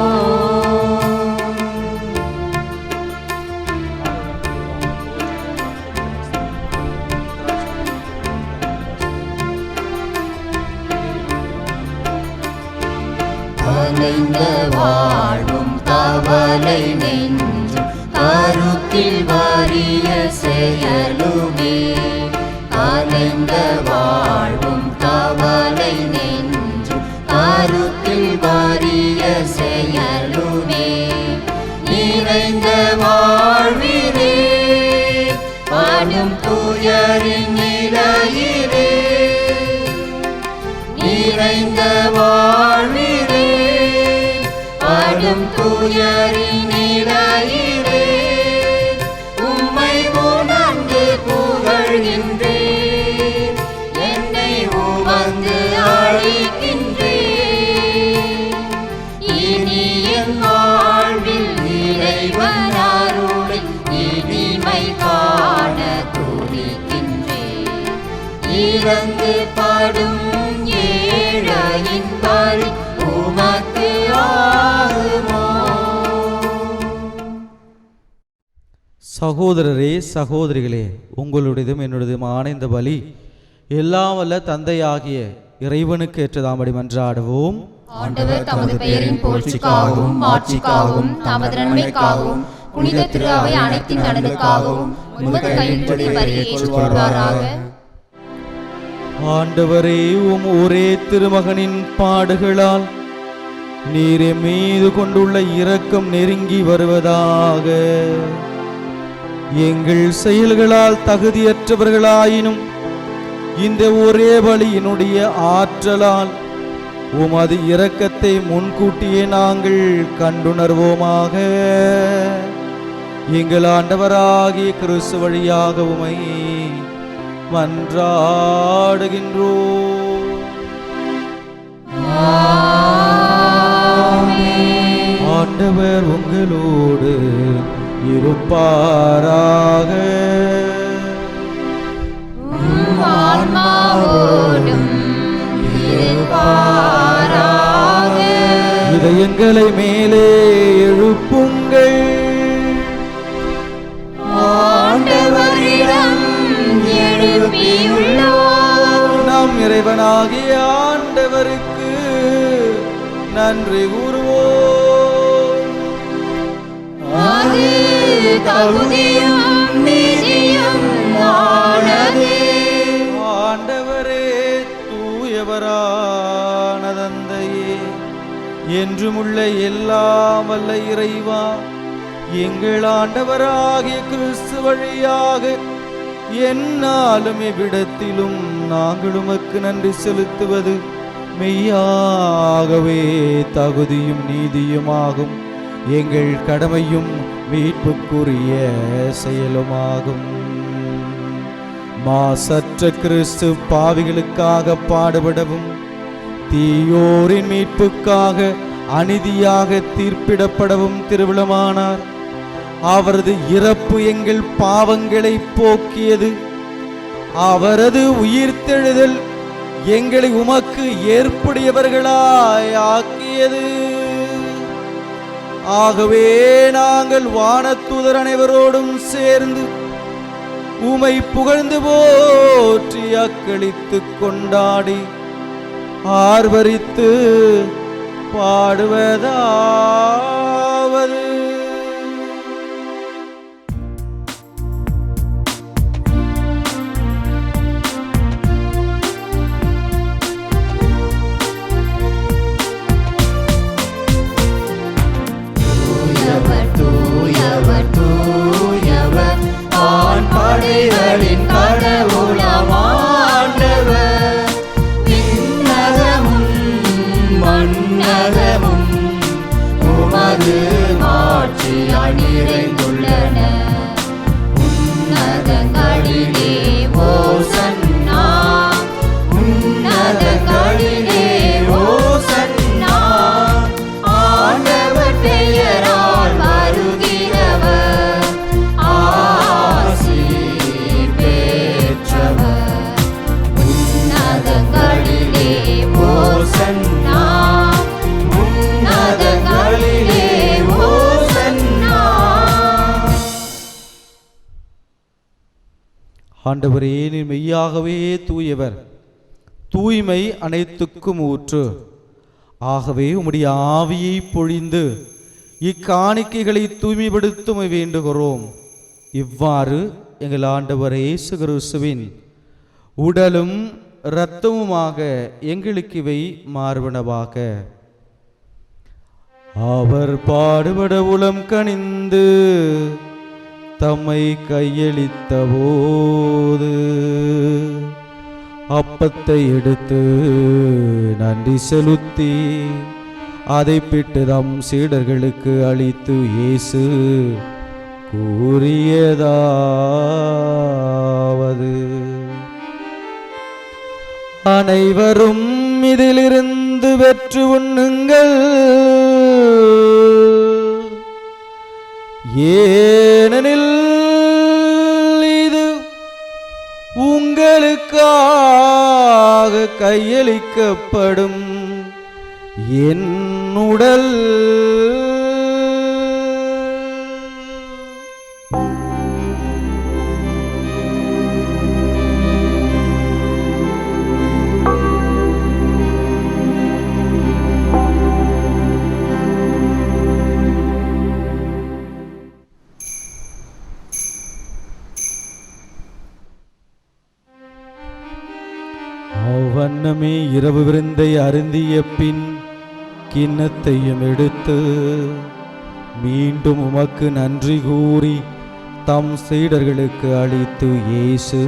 கலைந்த வாழ்வும் கவலை நெஞ்சும் கருத்தில் வரிய செயலுமே. கலைந்த வாழ்வும் கவலை நெஞ்சும் கருத்தில் வரிய செயலுமே. நிறைந்த வாழ்விலே பாடும் துயரின் நிலையிலே. நிறைந்த வாழ்விலே பாடும் துயரின் நிலையிலே. உம்மை உணர்ந்து புகழ்கின்றேன், என்னை உவந்து அழைக்கின்றேன். இனி என் வாழ்வில் இறைவன் அருளின் இனிமை காண துடிக்கின்றேன். இறந்து படும் ஏழையின் பலி உமக்கு ஆகுமோ? சகோதரரே சகோதரிகளே, உங்களுடையதும் என்னுடையதுமான இந்த பலி எல்லாம் வல்ல தந்தையாகிய இறைவனுக்கு ஏற்றதாம்படி மன்றாடுவோம். ஆண்டவர் தமது பெயரின் புகழ்ச்சிக்காகவும் மாட்சிக்காகவும் தமது நன்மைக்காகவும் புனித திரு அவை அனைத்தின் நலனுக்காகவும் உமது கையின்படி வரியை ஏற்றுக்கொள்வாராக. ஆண்டவரே, உம் ஒரே திருமகனின் பாடுகளால் நீர் எம் மீது கொண்டுள்ள இரக்கம் நெருங்கி வருவதாக. எங்கள் செயல்களால் தகுதியற்றவர்களாயினும் இந்த ஒரே பலியினுடைய ஆற்றலால் உமது இரக்கத்தை முன்கூட்டியே நாங்கள் கண்டுணர்வோமாக. எங்கள் ஆண்டவராகிய கிறிஸ்து வழியாக உமை மன்றாடுகின்றோம். ஆண்டவர் உங்களோடு இருப்பாராக. ஆன்மாவோடும் இருப்பாராக. இதயங்களை மேலே எழுப்புங்கள். ஆண்டவரிடம் எழுப்பியுள்ளோம். நம் இறைவனாகிய ஆண்டவருக்கு நன்றி கூறுவோம். அது தகுதியும் நீதியும் ஆனதே. ஆண்டவரே, தூயவரான தந்தையே, என்றுமுள்ள எல்லாம் வல்ல இறைவா, எங்கள் ஆண்டவராகிய கிறிஸ்து வழியாக என்னாலும் எவ்விடத்திலும் நாங்கள் உமக்கு நன்றி செலுத்துவது மெய்யாகவே தகுதியும் நீதியுமாகும். எங்கள் கடமையும் மீட்புக்குரிய செயலுமாகும். மாசற்ற கிறிஸ்து பாவிகளுக்காக பாடுபடவும் தீயோரின் மீட்புக்காக அநீதியாக தீர்ப்பிடப்படவும் திருவிழமானார். அவரது இறப்பு எங்கள் பாவங்களை போக்கியது. அவரது உயிர்த்தெழுதல் எங்களை உமக்கு ஏற்புடையவர்களாய் ஆக்கியது. ஆகவே நாங்கள் வானதூதர் அனைவரோடும் சேர்ந்து உமை புகழ்ந்து போற்றி அக்களித்து கொண்டாடி ஆர்வரித்து பாடுவதாவது. தூயவர் தூயவர் ஆண்படைகளின் கடவுளாம் ஆண்டவர். விண்ணகமும் மண்ணகமும் உமது மாட்சியால் நிறைந்துள்ளன. ஓசன்னா, உன்னதங்களிலே ஓசன்னா, ஆண்டவர் பெயரால் வருகிறவர் ஆசீர் பெற்றவர். உன்னதங்களிலே ஓசன்னா, உன்னதங்களிலே ஓசன்னா. ஆண்டவரே, நீர் மெய்யாகவே தூயவர், தூய்மை அனைத்துக்கும் ஊற்று. ஆகவே உம்முடைய ஆவியை பொழிந்து இக்காணிக்கைகளை தூய்மைப்படுத்த வேண்டுகிறோம். இவ்வாறு எங்கள் ஆண்டவர் இயேசு கிறிஸ்துவின் உடலும் இரத்தமுமாக எங்களுக்கு இவை மாறுவனவாக. அவர் பாடுபட உளம் கனிந்து தம்மை கையளித்த போது அப்பத்தை எடுத்து நன்றி செலுத்தி அதை பிட்டு தம் சீடர்களுக்கு அளித்து இயேசு கூறியதாவது: அனைவரும் இதிலிருந்து பெற்று உண்ணுங்கள், ஏனெனில் இது உங்களுக்காக கையளிக்கப்படும் என் உடல். அவ்வண்ணமே இரவு விருந்தை அருந்திய பின் கிண்ணத்தையும் எடுத்து மீண்டும் உமக்கு நன்றி கூறி தம் சீடர்களுக்கு அளித்து இயேசு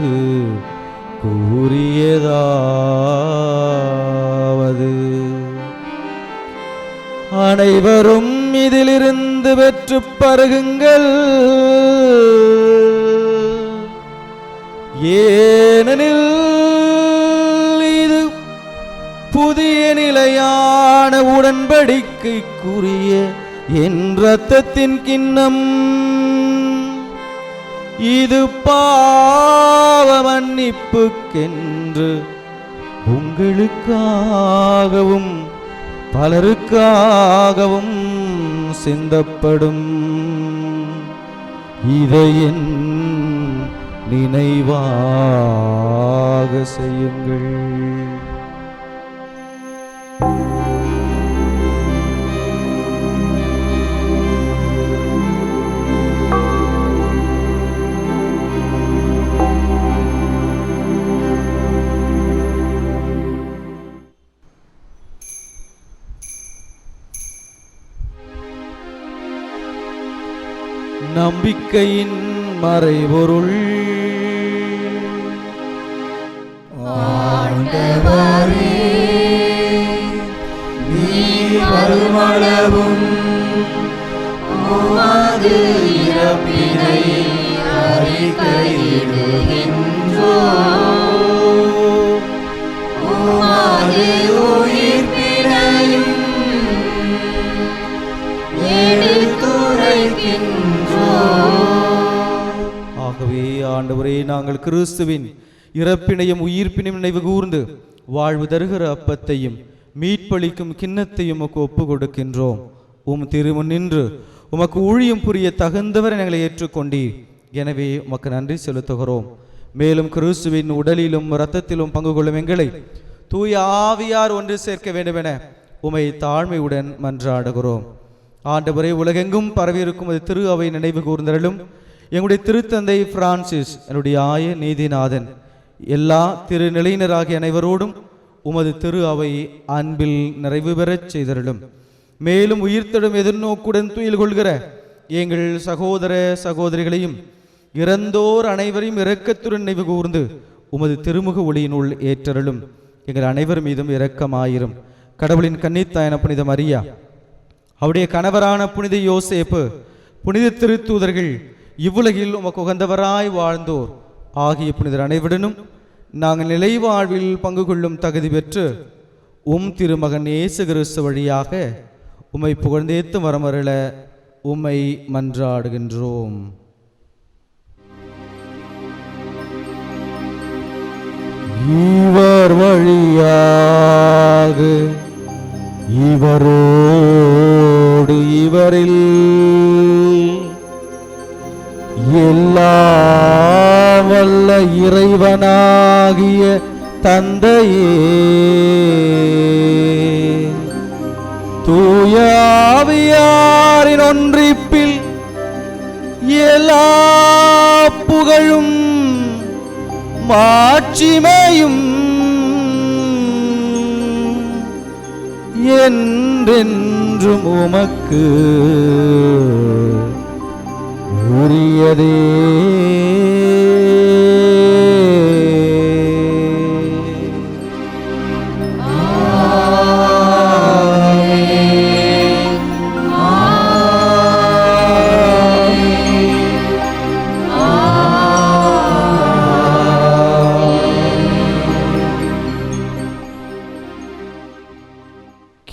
கூறியதாவது: அனைவரும் இதிலிருந்து பெற்று பருகுங்கள், ஏனெனில் இது புதிய நிலையான உடன்படிக்கைக்குரிய என் இரத்தத்தின் கிண்ணம். இது பாவ மன்னிப்புக்கென்று உங்களுக்காகவும் பலருக்காகவும் சிந்தப்படும். இதை என் நினைவாக செய்யுங்கள். நம்பிக்கையின் மறைபொருள். ஆண்டவரே, நீர் வருமளவும் உமது இறப்பினை அறிக்கையிடுகின்றோம், உமது உயிர்ப்பினையும் எடுத்துரைக்கின்றோம். ஆகவே ஆண்டவரே, நாங்கள் கிறிஸ்துவின் இறப்பினையும் உயிர்ப்பினையும் நினைவு கூர்ந்து வாழ்வு தருகிற அப்பத்தையும் மீட்பளிக்கும் கிண்ணத்தையும் உமக்கு ஒப்பு கொடுக்கின்றோம். உம் திருமுன் நின்று உமக்கு ஊழியம் புரிய தகுந்தவரை எங்களை ஏற்றுக்கொண்டீர். எனவே உமக்கு நன்றி செலுத்துகிறோம். மேலும் கிறிஸ்துவின் உடலிலும் இரத்தத்திலும் பங்கு கொள்ளும் எங்களை தூய ஆவியார் ஒன்று சேர்க்க வேண்டுமென உமை தாழ்மையுடன் மன்றாடுகிறோம். ஆண்டவரே, உலகெங்கும் பரவியிருக்கும் அது திரு அவை நினைவு கூர்ந்தருளும். எங்களுடைய திருத்தந்தை பிரான்சிஸ், என்னுடைய ஆய நீதிநாதன், எல்லா திருநிலையினராகிய அனைவரோடும் உமது திரு அவை அன்பில் நிறைவு பெறச் செய்தருளும். மேலும் உயிர்த்தெடும் எதிர்நோக்குடன் துயில் கொள்கிற எங்கள் சகோதர சகோதரிகளையும் இறந்தோர் அனைவரையும் இரக்கத்துடன் நினைவு கூர்ந்து உமது திருமுக ஒளியினுள் ஏற்றருளும். எங்கள் அனைவர் மீதும் இரக்கமாயிரும். கடவுளின் கன்னித்தாயன புனித மரியா, அவருடைய கணவரான புனித யோசேப்பு, புனித திருத்தூதர்கள், இவ்வுலகில் உமக்கு உகந்தவராய் வாழ்ந்தோர் ஆகிய புனிதர் அனைவருடனும் நாங்கள் நிலைவாழ்வில் பங்கு கொள்ளும் தகுதி பெற்று திருமகன் இயேசு கிறிஸ்து வழியாக உம்மை புகழ்ந்தேத்து வரமருள உம்மை மன்றாடுகின்றோம். இவர் வழியாக இவரோடு இவரில் எல்லாம் வல்ல இறைவனாகிய தந்தையே, தூய ஆவியாரின் ஒன்றிப்பில் எல்லா புகழும் மாட்சிமையும் என்றென்றும் உமக்கு உரியதே.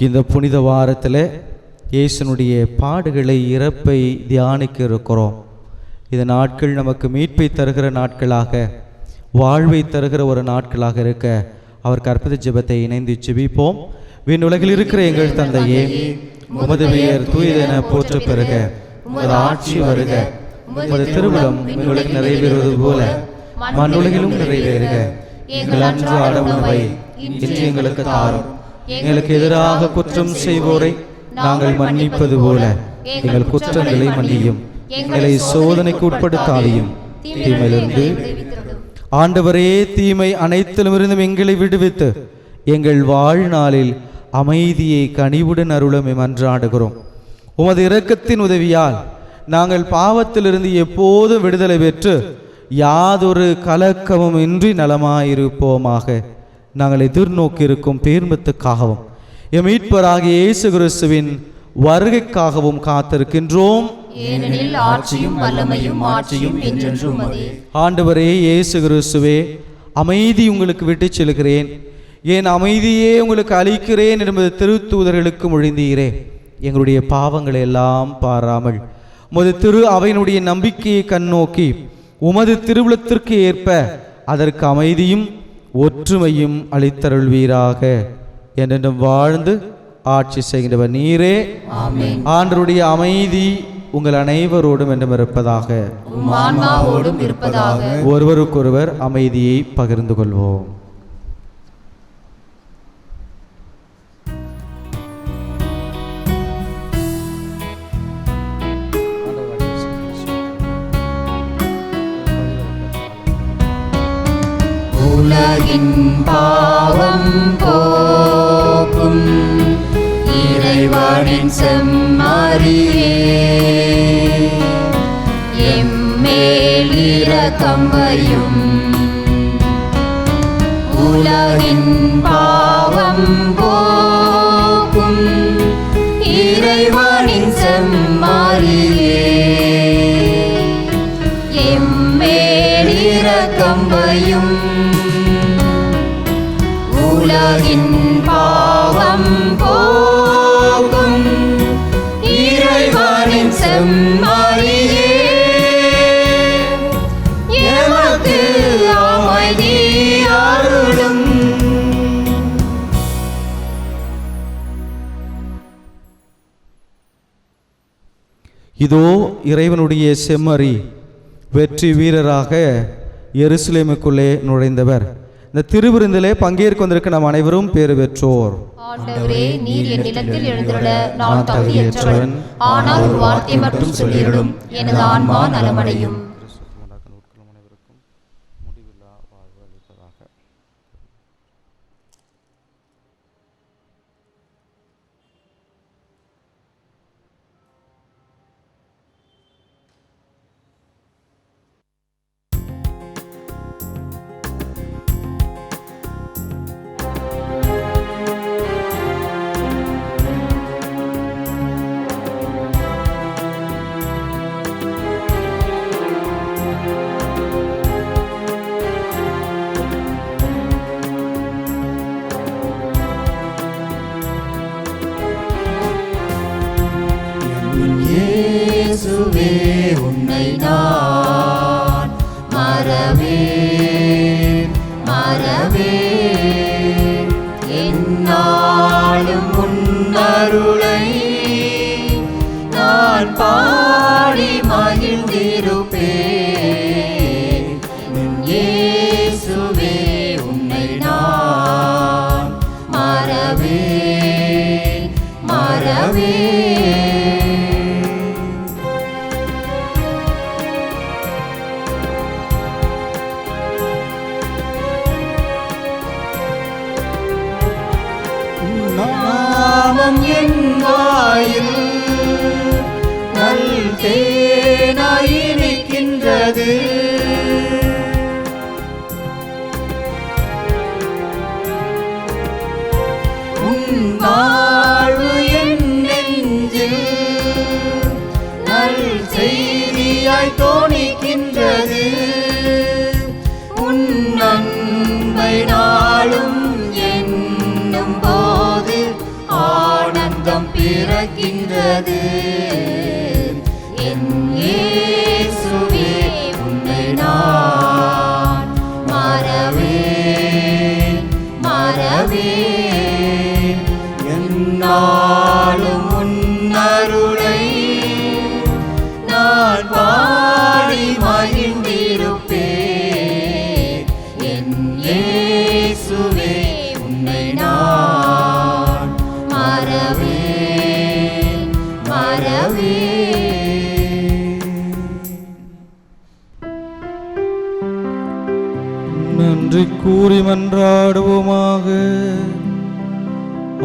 இந்த புனித வாரத்தில் இயேசுனுடைய பாடுகளை, இறப்பை தியானிக்க இருக்கிறோம். இந்த நாட்கள் நமக்கு மீட்பை தருகிற நாட்களாக, வாழ்வை தருகிற ஒரு நாட்களாக இருக்க அவர் கற்பித்த ஜெபத்தை இணைந்து ஜெபிப்போம். விண்ணுலகில் இருக்கிற எங்கள் தந்தையே, உமது பெயர் தூயதென போற்ற பெறுக, உமது ஆட்சி வருக, உமது திருவுளம் விண்ணுலகில் நிறைவேறுவது போல மண்ணுலகிலும் நிறைவேறுக. எங்கள் அன்றாட உணவை இன்று எங்களுக்கு தாரும். எங்களுக்கு எதிராக குற்றம் செய்வோரை நாங்கள் மன்னிப்பது போல எங்கள் குற்றங்களை மன்னியும். எங்களை சோதனைக்கு உட்படுத்தாதையும் தீமையிலிருந்து. ஆண்டவரே, தீமை அனைத்திலுமிருந்தும் எங்களை விடுவித்து எங்கள் வாழ்நாளில் அமைதியை கனிவுடன் அருளும் மன்றாடுகிறோம். உமது இரக்கத்தின் உதவியால் நாங்கள் பாவத்திலிருந்து எப்போதும் விடுதலை பெற்று யாதொரு கலக்கமும் இன்றி நலமாயிருப்போமாக. நாங்கள் எதிர்நோக்கி இருக்கும் பேர்மத்துக்காகவும் எம் மீட்பராகிய இயேசு கிறிஸ்துவின் வருகைக்காகவும் காத்திருக்கின்றோம். ஏனெனில் ஆட்சியும் வல்லமையும் மாட்சியும் என்றென்றும் உமதே. ஆண்டவரே இயேசு கிறிஸ்துவே, அமைதி உங்களுக்கு விட்டுச் செல்கிறேன், என் அமைதியே உங்களுக்கு அளிக்கிறேன் என்பது திருத்தூதர்களுக்கு மொழிந்தீரே. எங்களுடைய பாவங்களை எல்லாம் பாராமல் உமது திரு அவையினுடைய நம்பிக்கையை கண்ணோக்கி உமது திருவுளத்திற்கு ஏற்ப அதற்கு அமைதியும் ஒற்றுமையும் அளித்தருள்வீராக. என்றென்றும் வாழ்ந்து ஆட்சி செய்கின்றவர் நீரே. ஆண்டவருடைய அமைதி உங்கள் அனைவரோடும் என்றும் இருப்பதாக. ஒருவருக்கொருவர் அமைதியை பகிர்ந்து கொள்வோம். உலகின் பாவம் போக்கும் இறைவனின் செம்மறியே, எம்மேல் இரக்கம் வையும். உலகின் பாவம் போக்கும் இறைவனின் செம்மறியே, எம்மேல் இரக்கம் வையும். உலகின் பாவம் போக்கும் இறைவனின் செம்மறியே, எமக்கு அமைதி அருளும். இதோ இறைவனுடைய செம்மறி வெற்றி வீரராக எருசலேமுக்குள்ளே நுழைந்தவர். இந்த திருவிருந்திலே பங்கேற்க வந்திருக்க நாம் அனைவரும் பேறு பெற்றோர். ஆண்டவரே, நீர் என் நிலத்தில் எழுந்துள்ள நான் தகுதியற்றவன், ஆனால் ஒரு வார்த்தை மட்டும் சொல்லிவிடும், எனது ஆன்மா நலமடையும். அருளை நான் பாடி மகிழ்ந்திருப்பேன். இயேசுவே உன்னை நான் மறவேன் மறவேன். நாமம் என் வாயில் நல் தேனாய் இனிக்கின்றது. உன் வாழ்வு என் நெஞ்சில் நல் செய்தியாய் தோணிக்கின்றது. உன் அன்பை நாளும் எண்ணும் போது ஆனந்தம் பிறக்கின்றது. என் இயேசுவே உன்னை நான் மறவேன் மறவேன். என்னாலும் உன் அருளை நான் பாடி மகிழ்ந்திருப்பேன். என் இயேசுவே உன்னை நான் மறவேன் மறவேன். நன்றி கூறி மன்றாடுவோமாக.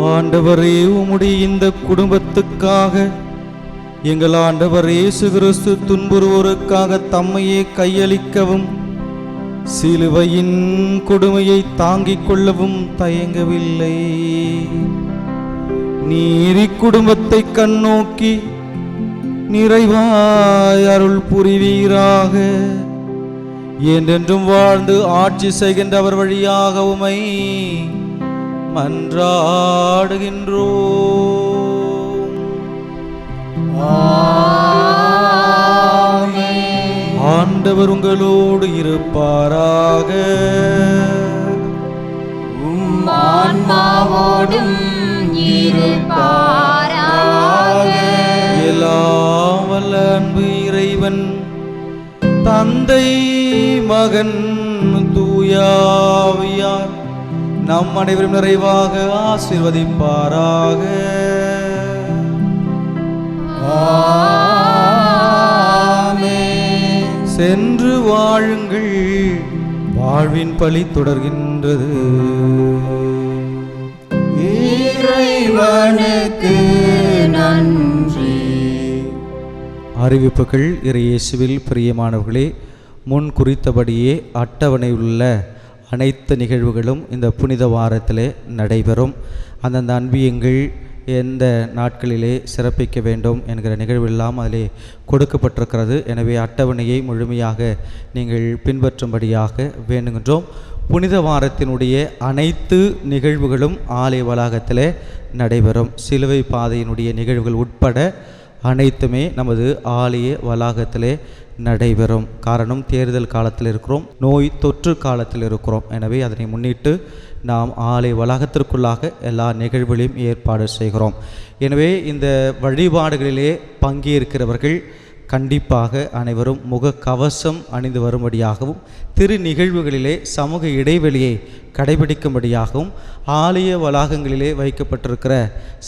ஆண்டவரே, உம்முடைய இந்த குடும்பத்துக்காக எங்கள் ஆண்டவர் இயேசு கிறிஸ்து துன்புறுவோருக்காக தம்மையே கையளிக்கவும் சிலுவையின் கொடுமையை தாங்கிக் கொள்ளவும் தயங்கவில்லை. நீர் இக்குடும்பத்தை கண்ணோக்கி நிறைவாய் அருள் புரிவீராக. என்றென்றும் வாழ்ந்து ஆட்சி செய்கின்ற அவர் வழியாக உமை மன்றாடுகின்றோம். ஆண்டவர் உங்களோடு இருப்பாராக. ஆன்மாவோடும் இருப்பாராக. எல்லாம் வல்ல அன்பு இறைவன் தந்தை மகன் தூயாவியார் நம் அனைவரும் நிறைவாக ஆசீர்வதிப்பாராக. சென்று வாழுங்கள், வாழ்வின் பலி தொடர்கின்றது. இறைவனுக்கு நன்றி. அறிவிப்புகள். இயேசுவில் பிரியமானவர்களே, முன் குறித்தபடியே அட்டவணை உள்ள அனைத்து நிகழ்வுகளும் இந்த புனித வாரத்திலே நடைபெறும். அந்தந்த அன்பியங்கள் எந்த நாட்களிலே சிறப்பிக்க வேண்டும் என்கிற நிகழ்வெல்லாம் அதிலே கொடுக்கப்பட்டிருக்கிறது. எனவே அட்டவணையை முழுமையாக நீங்கள் பின்பற்றும்படியாக வேண்டுகின்றோம். புனித வாரத்தினுடைய அனைத்து நிகழ்வுகளும் ஆலய வளாகத்திலே நடைபெறும். சிலுவை பாதையினுடைய நிகழ்வுகள் உட்பட அனைத்துமே நமது ஆலய வளாகத்திலே நடைபெறும். காரணம், தேர்தல் காலத்தில் இருக்கிறோம், நோய் தொற்று காலத்தில் இருக்கிறோம். எனவே அதனை முன்னிட்டு நாம் ஆலய வளாகத்திற்குள்ளாக எல்லா நிகழ்வுகளையும் ஏற்பாடு செய்கிறோம். எனவே இந்த வழிபாடுகளிலே பங்கேற்கிறவர்கள் கண்டிப்பாக அனைவரும் முகக்கவசம் அணிந்து வரும்படியாகவும், திரு நிகழ்வுகளிலே சமூக இடைவெளியை கடைபிடிக்கும்படியாகவும், ஆலய வளாகங்களிலே வைக்கப்பட்டிருக்கிற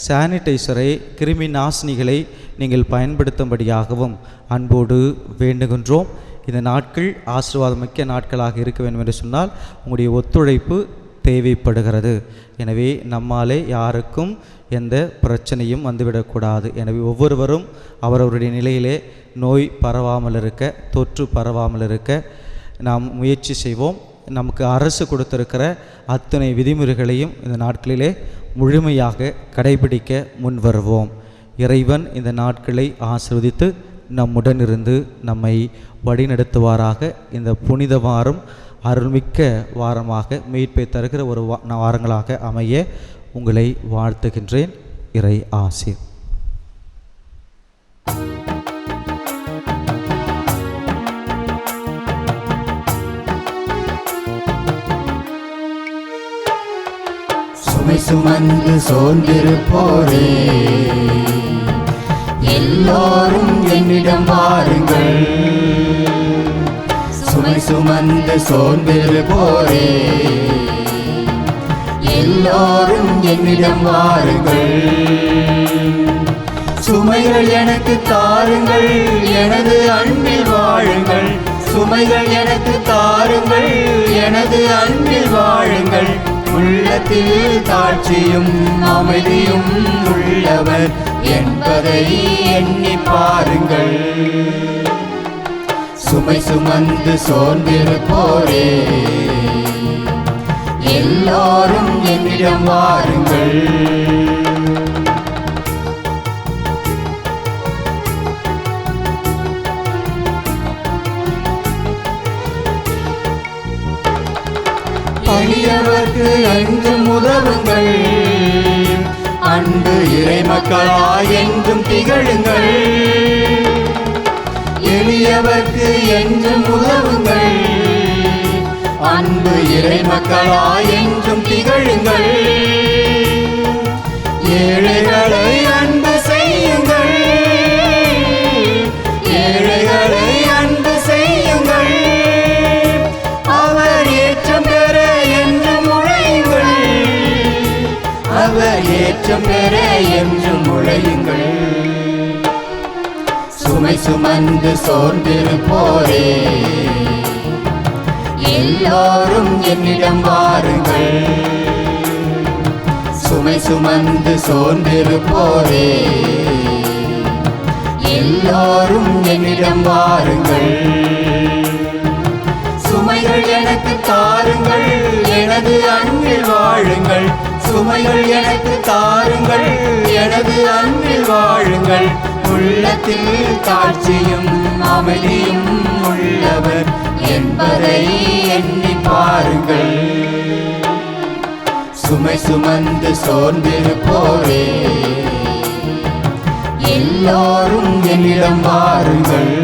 சானிடைசரை, கிருமி நாசினிகளை நீங்கள் பயன்படுத்தும்படியாகவும் அன்போடு வேண்டுகின்றோம். இந்த நாட்கள் ஆசீர்வாதமிக்க நாட்களாக இருக்க வேண்டும் என்று சொன்னால் உங்களுடைய ஒத்துழைப்பு தேவைப்படுகிறது. எனவே நம்மாலே யாருக்கும் எந்த பிரச்சனையும் வந்துவிடக்கூடாது. எனவே ஒவ்வொருவரும் அவரவருடைய நிலையிலே நோய் பரவாமல் இருக்க, தொற்று பரவாமல் இருக்க நாம் முயற்சி செய்வோம். நமக்கு அரசு கொடுத்திருக்கிற அத்தனை விதிமுறைகளையும் இந்த நாட்களிலே முழுமையாக கடைபிடிக்க முன் வருவோம். இறைவன் இந்த நாட்களை ஆசீர்வதித்து நம்முடன் இருந்து நம்மை வழிநடத்துவாராக. இந்த புனித வாரம் அருள்மிக்க வாரமாக, மீட்பை தருகிற ஒரு வாரங்களாக அமைய உங்களை வாழ்த்துகின்றேன். இறை ஆசீர். சுமை சுமந்து சோர்ந்திருப்போரே, எல்லோரும் என்னிடம் வாருங்கள். சுமை சுமந்து சோர்ந்திருப்போரே, எல்லோரும் என்னிடம் வாருங்கள். சுமைகள் எனக்கு தாருங்கள், எனது அன்பில் வாழுங்கள். சுமைகள் எனக்கு தாருங்கள், எனது அன்பில் வாழுங்கள். உள்ளத்தில் தாழ்ச்சியும் அமைதியும் உள்ளவர் என்பதை எண்ணி பாருங்கள். சுமை சுமந்து சோர்ந்திருப்போரே, எல்லோரும் என்னிடம் வாருங்கள். எளியவர்க்கு என்றும் உதவுங்கள், அன்பு இறை மக்களாய் என்றும் திகழுங்கள். எளியவர்க்கு என்றும் உதவுங்கள், அன்பு இறை மக்களாய் என்றும் திகழுங்கள். ஏழைகளை அன்பு செய்யுங்கள், ஏழைகளை அன்பு செய்யுங்கள். அவர் ஏற்றம் பெற என்றும் உழையுங்கள், அவர் ஏற்றம் பெற என்றும் உழையுங்கள். சுமை சுமந்து சோர்ந்திருப்போரே, எல்லோரும் என்னிடம் வாருங்கள். சுமை சுமந்து சோர்ந்திருப்போரே, எல்லோரும் என்னிடம் வாருங்கள். சுமைகள் எனக்கு தாருங்கள், எனது அன்பில் வாழுங்கள். சுமைகள் எனக்கு தாருங்கள், எனது அன்பில் வாழுங்கள். உள்ளத்தில் தாழ்ச்சியும் அமைதியும் உள்ளவர் என்பதை எண்ணி பாருங்கள். சுமை சுமந்து சோர்ந்திருப்போரே, எல்லோரும் என்னிடம் வாருங்கள்.